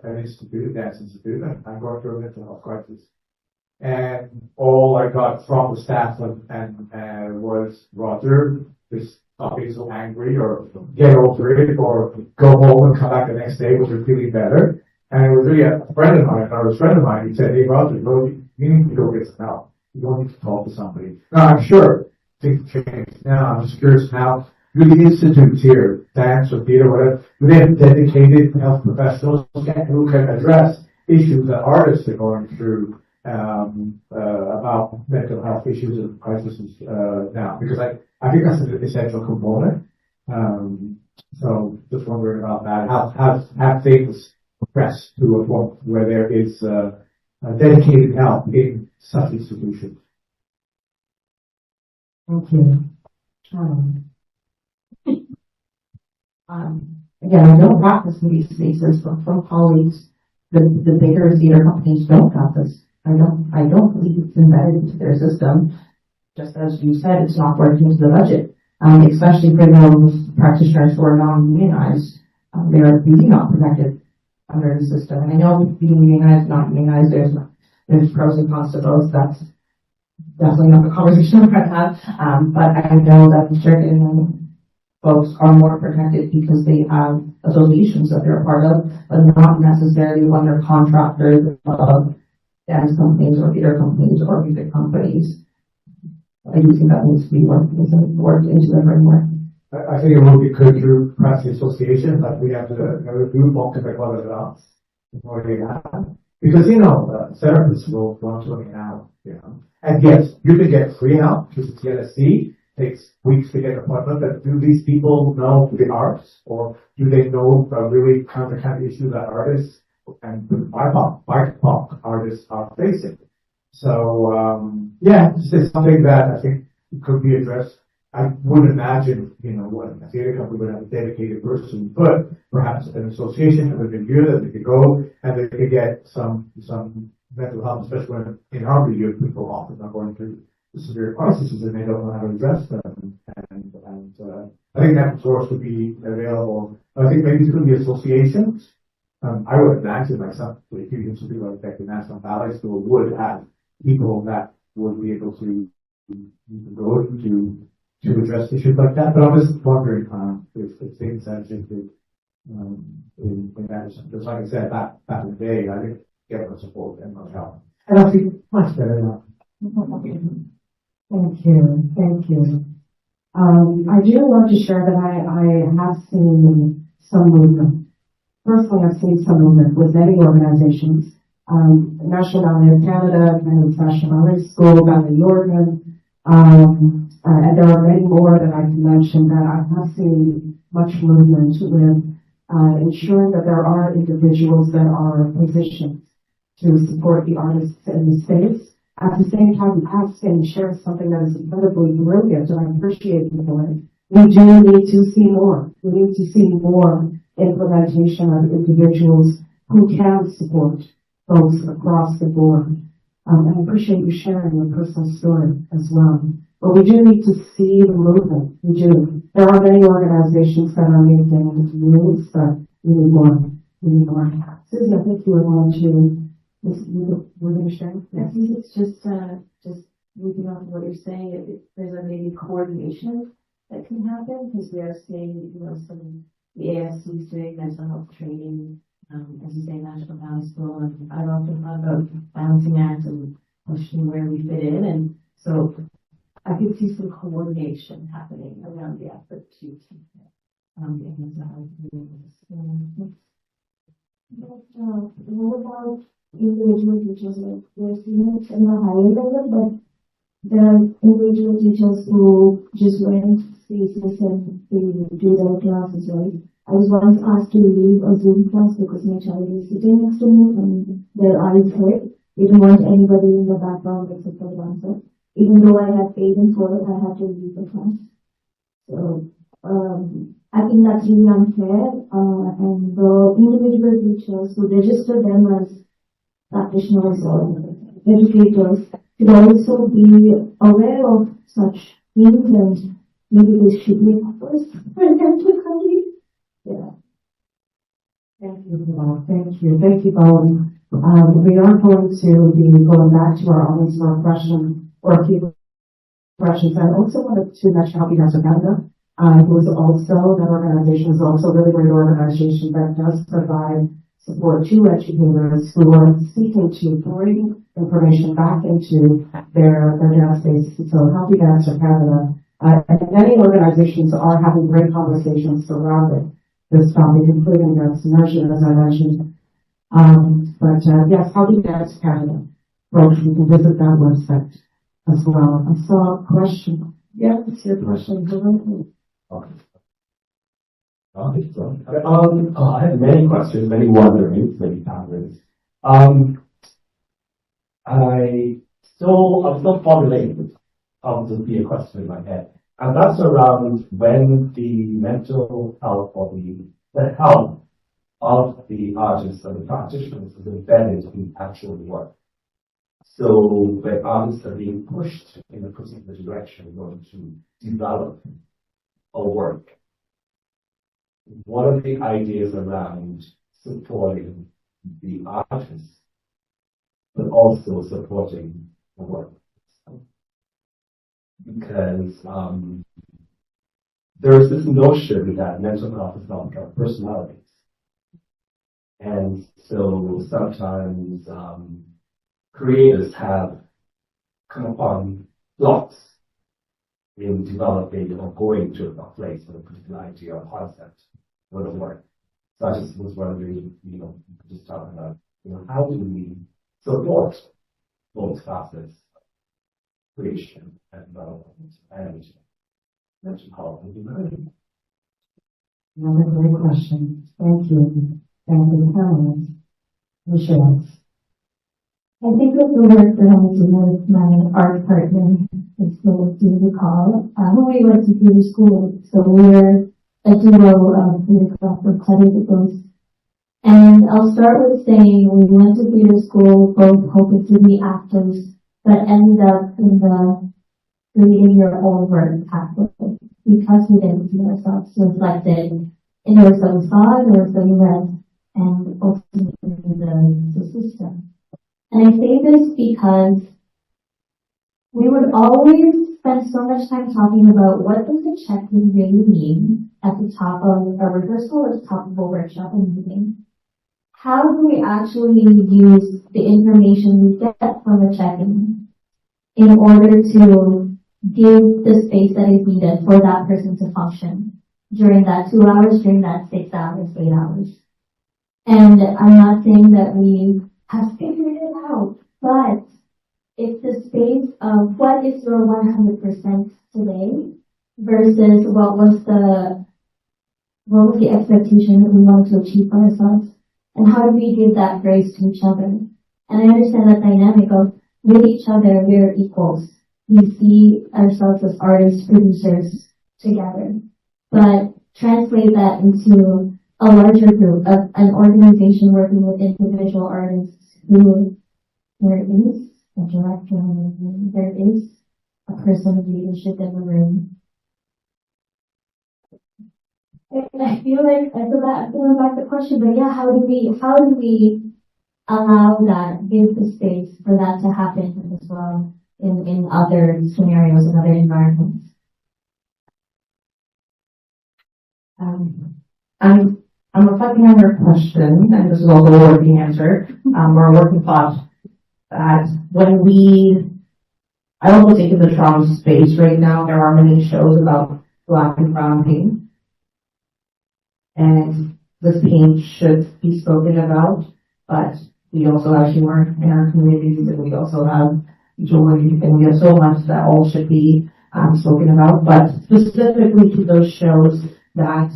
an institute, dance institute, and I going through a mental health crisis. And all I got from the staff and was, Roger, just stop being so angry, or get over it, or go home and come back the next day when you're feeling better. And it was really a friend of mine, he said, hey, Roger, you need to go get some help. You don't need to talk to somebody. Now, I'm sure things change. Now, I'm just curious now, do the institutes here, dance or theater, whatever, do they have dedicated health professionals who can address issues that artists are going through about mental health issues and crises now? Because I think that's an essential component. So just wondering about that. Have things progressed to a point where there is dedicated help in such institutions? Thank you. Again, I don't practice in these spaces from colleagues. The bigger theater companies don't practice. I don't believe it's embedded into their system. Just as you said, it's not working into the budget. Especially for those practitioners who are non-unionized, they are really not protected under the system. And I know being unionized, not unionized, there's pros and cons to both. That's definitely not the conversation we're going to have. But I know that certain folks are more protected because they have associations that they're a part of, but not necessarily when they're contractors of dance companies or theater companies or music companies. I do think that needs to be worked into the framework. I think it will be good through perhaps the association, but we have to do more to make one of us. Because, therapists will want to an hour, And yes, you can get free help because it's NSC. Takes weeks to get an appointment, but do these people know the arts, or do they know really kind of issues that artists and BIPOC artists are facing? So, it's something that I think could be addressed. I would imagine, a theater company would have a dedicated person, but perhaps an association would be good that they could go and they could get some mental health, especially when in our milieu people often are going through severe crises and they don't know how to address them. And I think that resource would be available. I think maybe it's going to be associations. I would imagine myself, if you used to do like the National Ballet School would have people that would be able to go to address issues like that. But I'm just wondering if things have shifted in that. Just like I said, back in the day, I didn't get much support and much help. And I feel much better now. Thank you. Thank you. I do want to share that I have seen some movement. Personally, I've seen some movement with many organizations. National Ballet of Canada, National Ballet School, Ballet Yorkman, and there are many more that I can mention that I have seen much movement with ensuring that there are individuals that are positioned to support the artists in the space. At the same time, asking share something that is incredibly brilliant, and I appreciate the point. We do need to see more. We need to see more implementation of individuals who can support folks across the board. And I appreciate you sharing your personal story as well. But we do need to see the movement. We do. There are many organizations that are making moves, but we need more. We need more. Susie, I think you were going to. We're going to share. I think it's just moving on to what you're saying. There's a maybe coordination that can happen because we are seeing, the ASC is doing mental health training, as you say, National Ballet School, and I've often thought about balancing act and questioning where we fit in, and so I could see some coordination happening around the effort to keep it. What about individual teachers? Like, we're seeing it in a higher level, but there are individual teachers who just rent spaces and they do their classes, right? I was once asked to leave a Zoom class because my child is sitting next to me and their eyes hurt. They didn't want anybody in the background except for the dancer. Even though I had paid them for it, I had to leave the class. So, I think that's really unfair, and the individual teachers who register them as practitioners or educators should also be aware of such things, and maybe they should be offers for them to complete. Yeah. Thank you, Paul. Thank you. Thank you, Paul. We are going to be going back to our audience for a question or a few questions. I also wanted to mention Helping Us Canada. Who is also, that organization is also a really great organization that does provide support to educators who are seeking to bring information back into their data space. So Helping Us Canada, and many organizations are having great conversations surrounding this topic, including as mentioned, as I mentioned. Yes, Helping Us Canada. Folks, you can visit that website as well. I saw a question. Yeah, it's your question. Go ahead. I have many questions, many wonderings, many comments. I'm still formulating how to be a question in my head. And that's around when the mental health or the health of the artists and the practitioners is embedded in actual work. So when artists are being pushed in a particular direction in order to develop a work, what are the ideas around supporting the artist, but also supporting the work? Because there is this notion that mental health is not about personalities. And so sometimes creators have come upon blocks in developing or going to a place with a particular idea or concept for the work. So I just was wondering, just talk about, how do we support both facets, creation and development and mental health and humanity? Another great question. Thank you. Thank you, Panelists. Michelle. I think with the work that I'm doing with my art partner, it's called Nicole, who we went to theater school. So we're a duo of theater craft studies. And I'll start with saying we went to theater school both hoping to be actors, but ended up in the creating your own work pathway because we didn't see ourselves reflected in the work that we saw, the work that we read, and ultimately the system. And I say this because we would always spend so much time talking about what does the check-in really mean at the top of a rehearsal or at the top of a workshop and meeting. How do we actually use the information we get from the check-in in order to give the space that is needed for that person to function during that 2 hours, during that 6 hours, 8 hours? And I'm not saying that we have figured it out, but it's the space of what is your 100% today versus what was the expectation that we wanted to achieve for ourselves, and how do we give that grace to each other? And I understand that dynamic of with each other we're equals. We see ourselves as artists, producers together, but translate that into a larger group of an organization working with individual artists who there is a director in the room, there is a person of leadership in the room. And I feel like I feel back the question, but yeah, how do we allow that, give the space for that to happen as well in other scenarios, in other environments? I'm reflecting on your question, and this is also a working answer, or a working thought, that when we I also think in the Toronto space right now, there are many shows about Black and brown pain. And this pain should be spoken about, but we also have humor in our communities, and we also have joy, and we have so much that all should be spoken about. But specifically to those shows that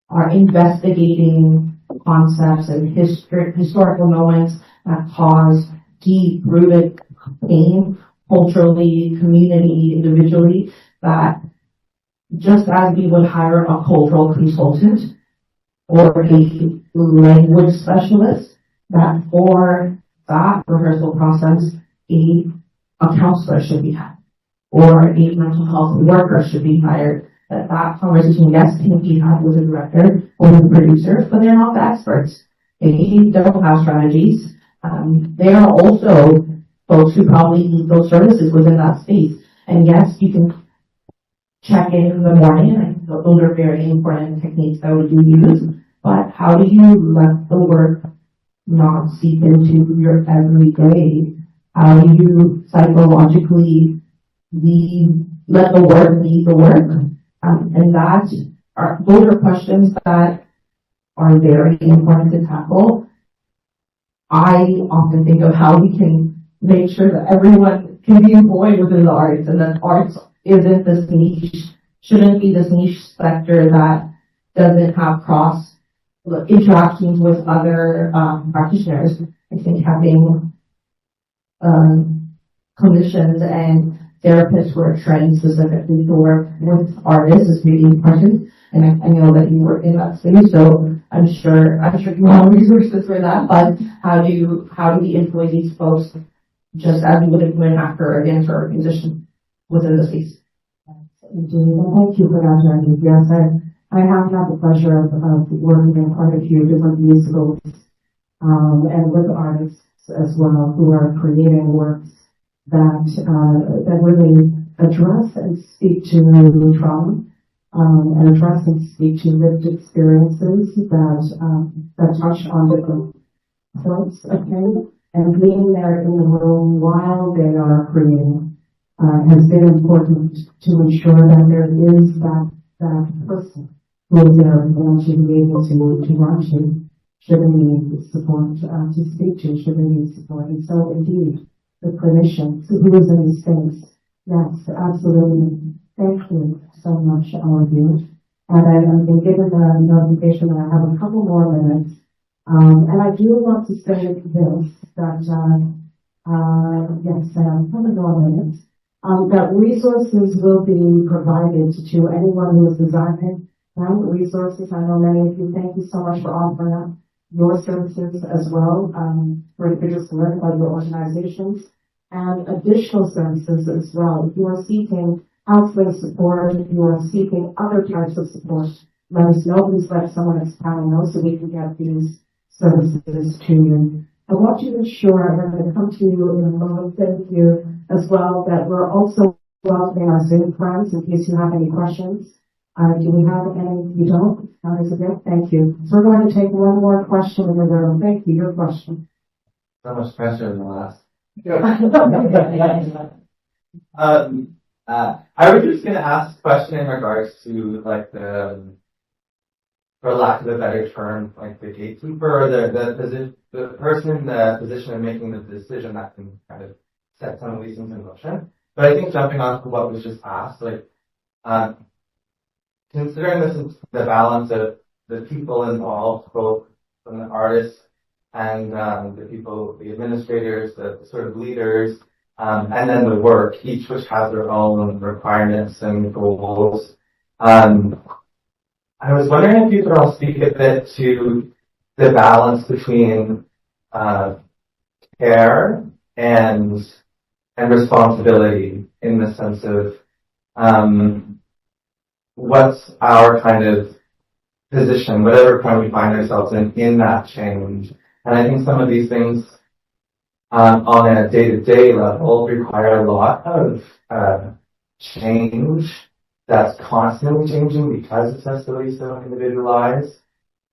are investigating concepts and historical moments that cause deep-rooted pain, culturally, community, individually, that just as we would hire a cultural consultant or a language specialist, that for that rehearsal process, a counselor should be had, or a mental health worker should be hired. That conversation, yes, can be had with the director or with the producers, but they're not the experts. They don't have strategies. They are also folks who probably need those services within that space. And yes, you can check in the morning, and those are very important techniques that we do use. But how do you let the work not seep into your everyday? How do you psychologically let the work lead the work? And those are questions that are very important to tackle. I often think of how we can make sure that everyone can be employed within the arts, and that arts isn't this niche, shouldn't be this niche sector that doesn't have cross interactions with other practitioners. I think having clinicians and therapists who are trained specifically to work with artists is really important. And I know that you work in that space, so I'm sure you have resources for that. But how do we employ these folks just as we would employ an actor again for a musician within the space? Thank you for that, Tarndeep. Yes, I have had the pleasure of working in quite a few different musicals, and with artists as well who are creating works that really address and speak to trauma, and address and speak to lived experiences that touch on different points of pain, and being there in the room while they are creating has been important to ensure that there is that person who is there going to be able to run to, should they need support, to speak to, should they need support. And so indeed, the clinician who is in the space, yes, absolutely. Thank you so much, all of you. And I've been given the notification that I have a couple more minutes. And I do want to say this, that, yes, I have a couple more minutes, that resources will be provided to anyone who is desiring them. Resources, I know many of you, thank you so much for offering up your services as well, for individuals led by your organizations, and additional services as well. If you are seeking counseling support, if you are seeking other types of support, let us know. Please let someone at panel know so we can get these services to you. I want you to ensure, I'm going to come to you in a moment, thank you as well, that we're also welcoming our Zoom friends in case you have any questions. Do we have any? You don't? How is it good? Thank you. So we're going to take one more question in the room. Thank you. Your question. So much pressure in the last. I was just going to ask a question in regards to like the, for lack of a better term, like the gatekeeper, or the person in the position of making the decision that can kind of set some of these things in motion. But I think jumping off of what was just asked, like considering this, the balance of the people involved, both from the artists and the people, the administrators, the sort of leaders, and then the work, each which has their own requirements and goals. I was wondering if you could all speak a bit to the balance between care and responsibility, in the sense of what's our kind of position, whatever point we find ourselves in that change. And I think some of these things on a day-to-day level require a lot of change that's constantly changing because it's necessarily so individualized,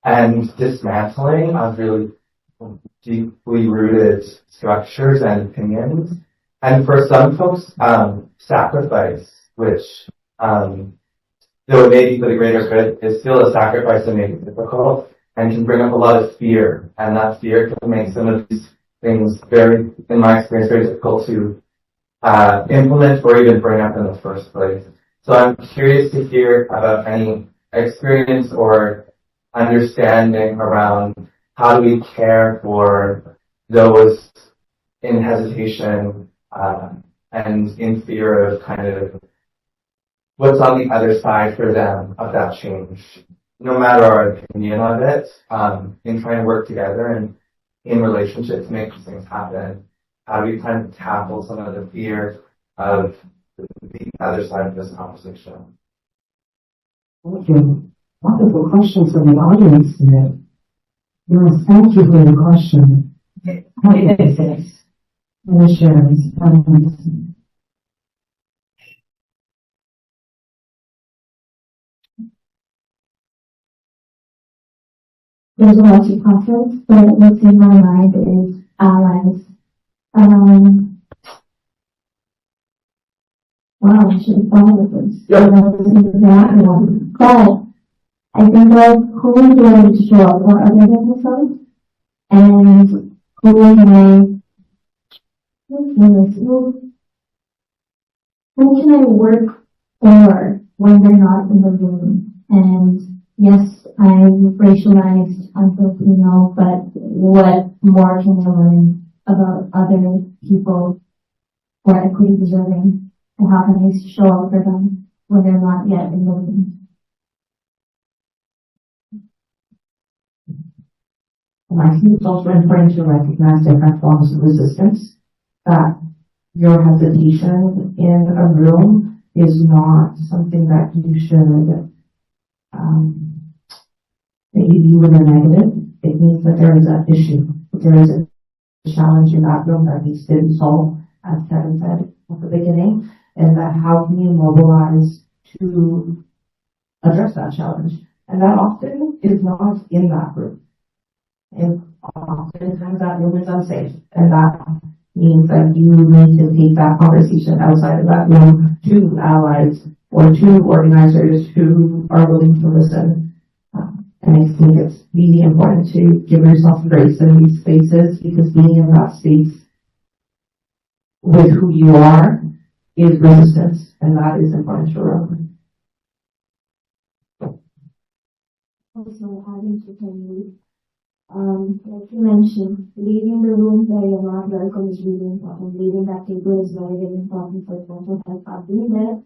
and dismantling of really deeply rooted structures and opinions. And for some folks, sacrifice, which, though it may be for the greater good, is still a sacrifice that makes it difficult and can bring up a lot of fear. And that fear can make some of these things very, in my experience, very difficult to implement or even bring up in the first place. So I'm curious to hear about any experience or understanding around how do we care for those in hesitation and in fear of kind of what's on the other side for them of that change, no matter our opinion on it, in trying to work together and in relationships to make these things happen. How do we kind of tackle some of the fear of the other side of this conversation? Thank you. Wonderful questions from the audience today. Yes, thank you for your question. Yes. There's a lot of concepts, but what's in my mind is allies. Wow, I should have thought of this. That one. But I think like who do I need to show up for other than myself? And who am who can I work for when they're not in the room? And yes, I'm racialized, I'm Filipino, but what more can I learn about other people who are equity deserving, and how can I show up for them when they're not yet in the room? And I think it's also important to recognize different forms of resistance, that your hesitation in a room is not something that you should that you view in a negative. It means that there is an issue, that there is a challenge in that room that needs to be solved, as Kevin said at the beginning, and that how can you mobilize to address that challenge. And that often is not in that room. And oftentimes that room is unsafe, and that means that you need to take that conversation outside of that room to allies or to organizers who are willing to listen. And I think it's really important to give yourself grace in these spaces, because being in that space with who you are is resistance, and that is important to remember. Also, adding to Pannu, like you mentioned, leaving the room where you're not welcome is really important. Leaving that table is very, very important for mental health. I've been there.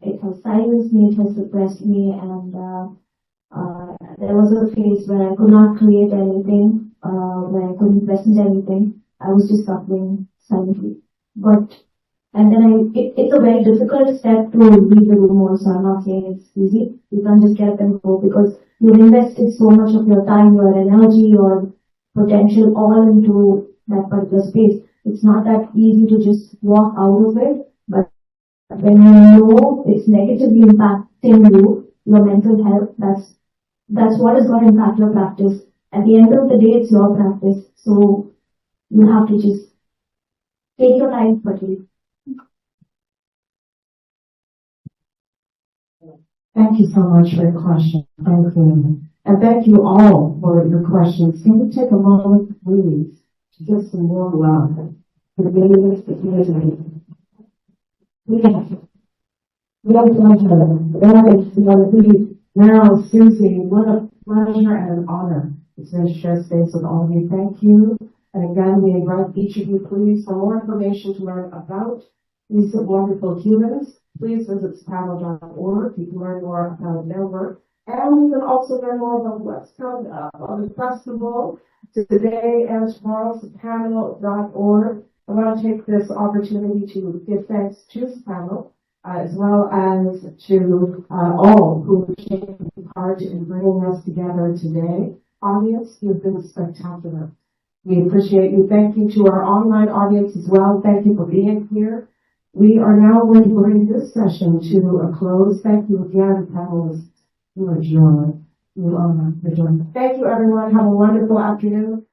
It has silenced me, it has suppressed me, and there was a phase where I could not create anything, where I couldn't present anything. I was just suffering silently. And then it's a very difficult step to leave the room also. I'm not saying it's easy. You can't just get up and go, because you've invested so much of your time, your energy, your potential all into that particular space. It's not that easy to just walk out of it, but when you know it's negatively impacting you, your mental health, that's what is going to impact your practice. At the end of the day, it's your practice. So you have to just take your time for it. Thank you so much for your question. Thank you. And thank you all for your questions. Can we take a moment, please, to give some more love for the babies that you live. Meryl, Susie, what a pleasure and an honor it's been to share space with all of you. Thank you. And again, we invite each of you, please, for more information to learn about these wonderful humans. Please visit panel.org. You can learn more about their work. And you can also learn more about what's coming up on the festival today and tomorrow. So panel.org. I want to take this opportunity to give thanks to panel, as well as to all who take part in bringing us together today. Audience, you've been spectacular. We appreciate you. Thank you to our online audience as well. Thank you for being here. We are now going to bring this session to a close. Thank you again, panelists. You are joy. You are the joy. Thank you, everyone. Have a wonderful afternoon.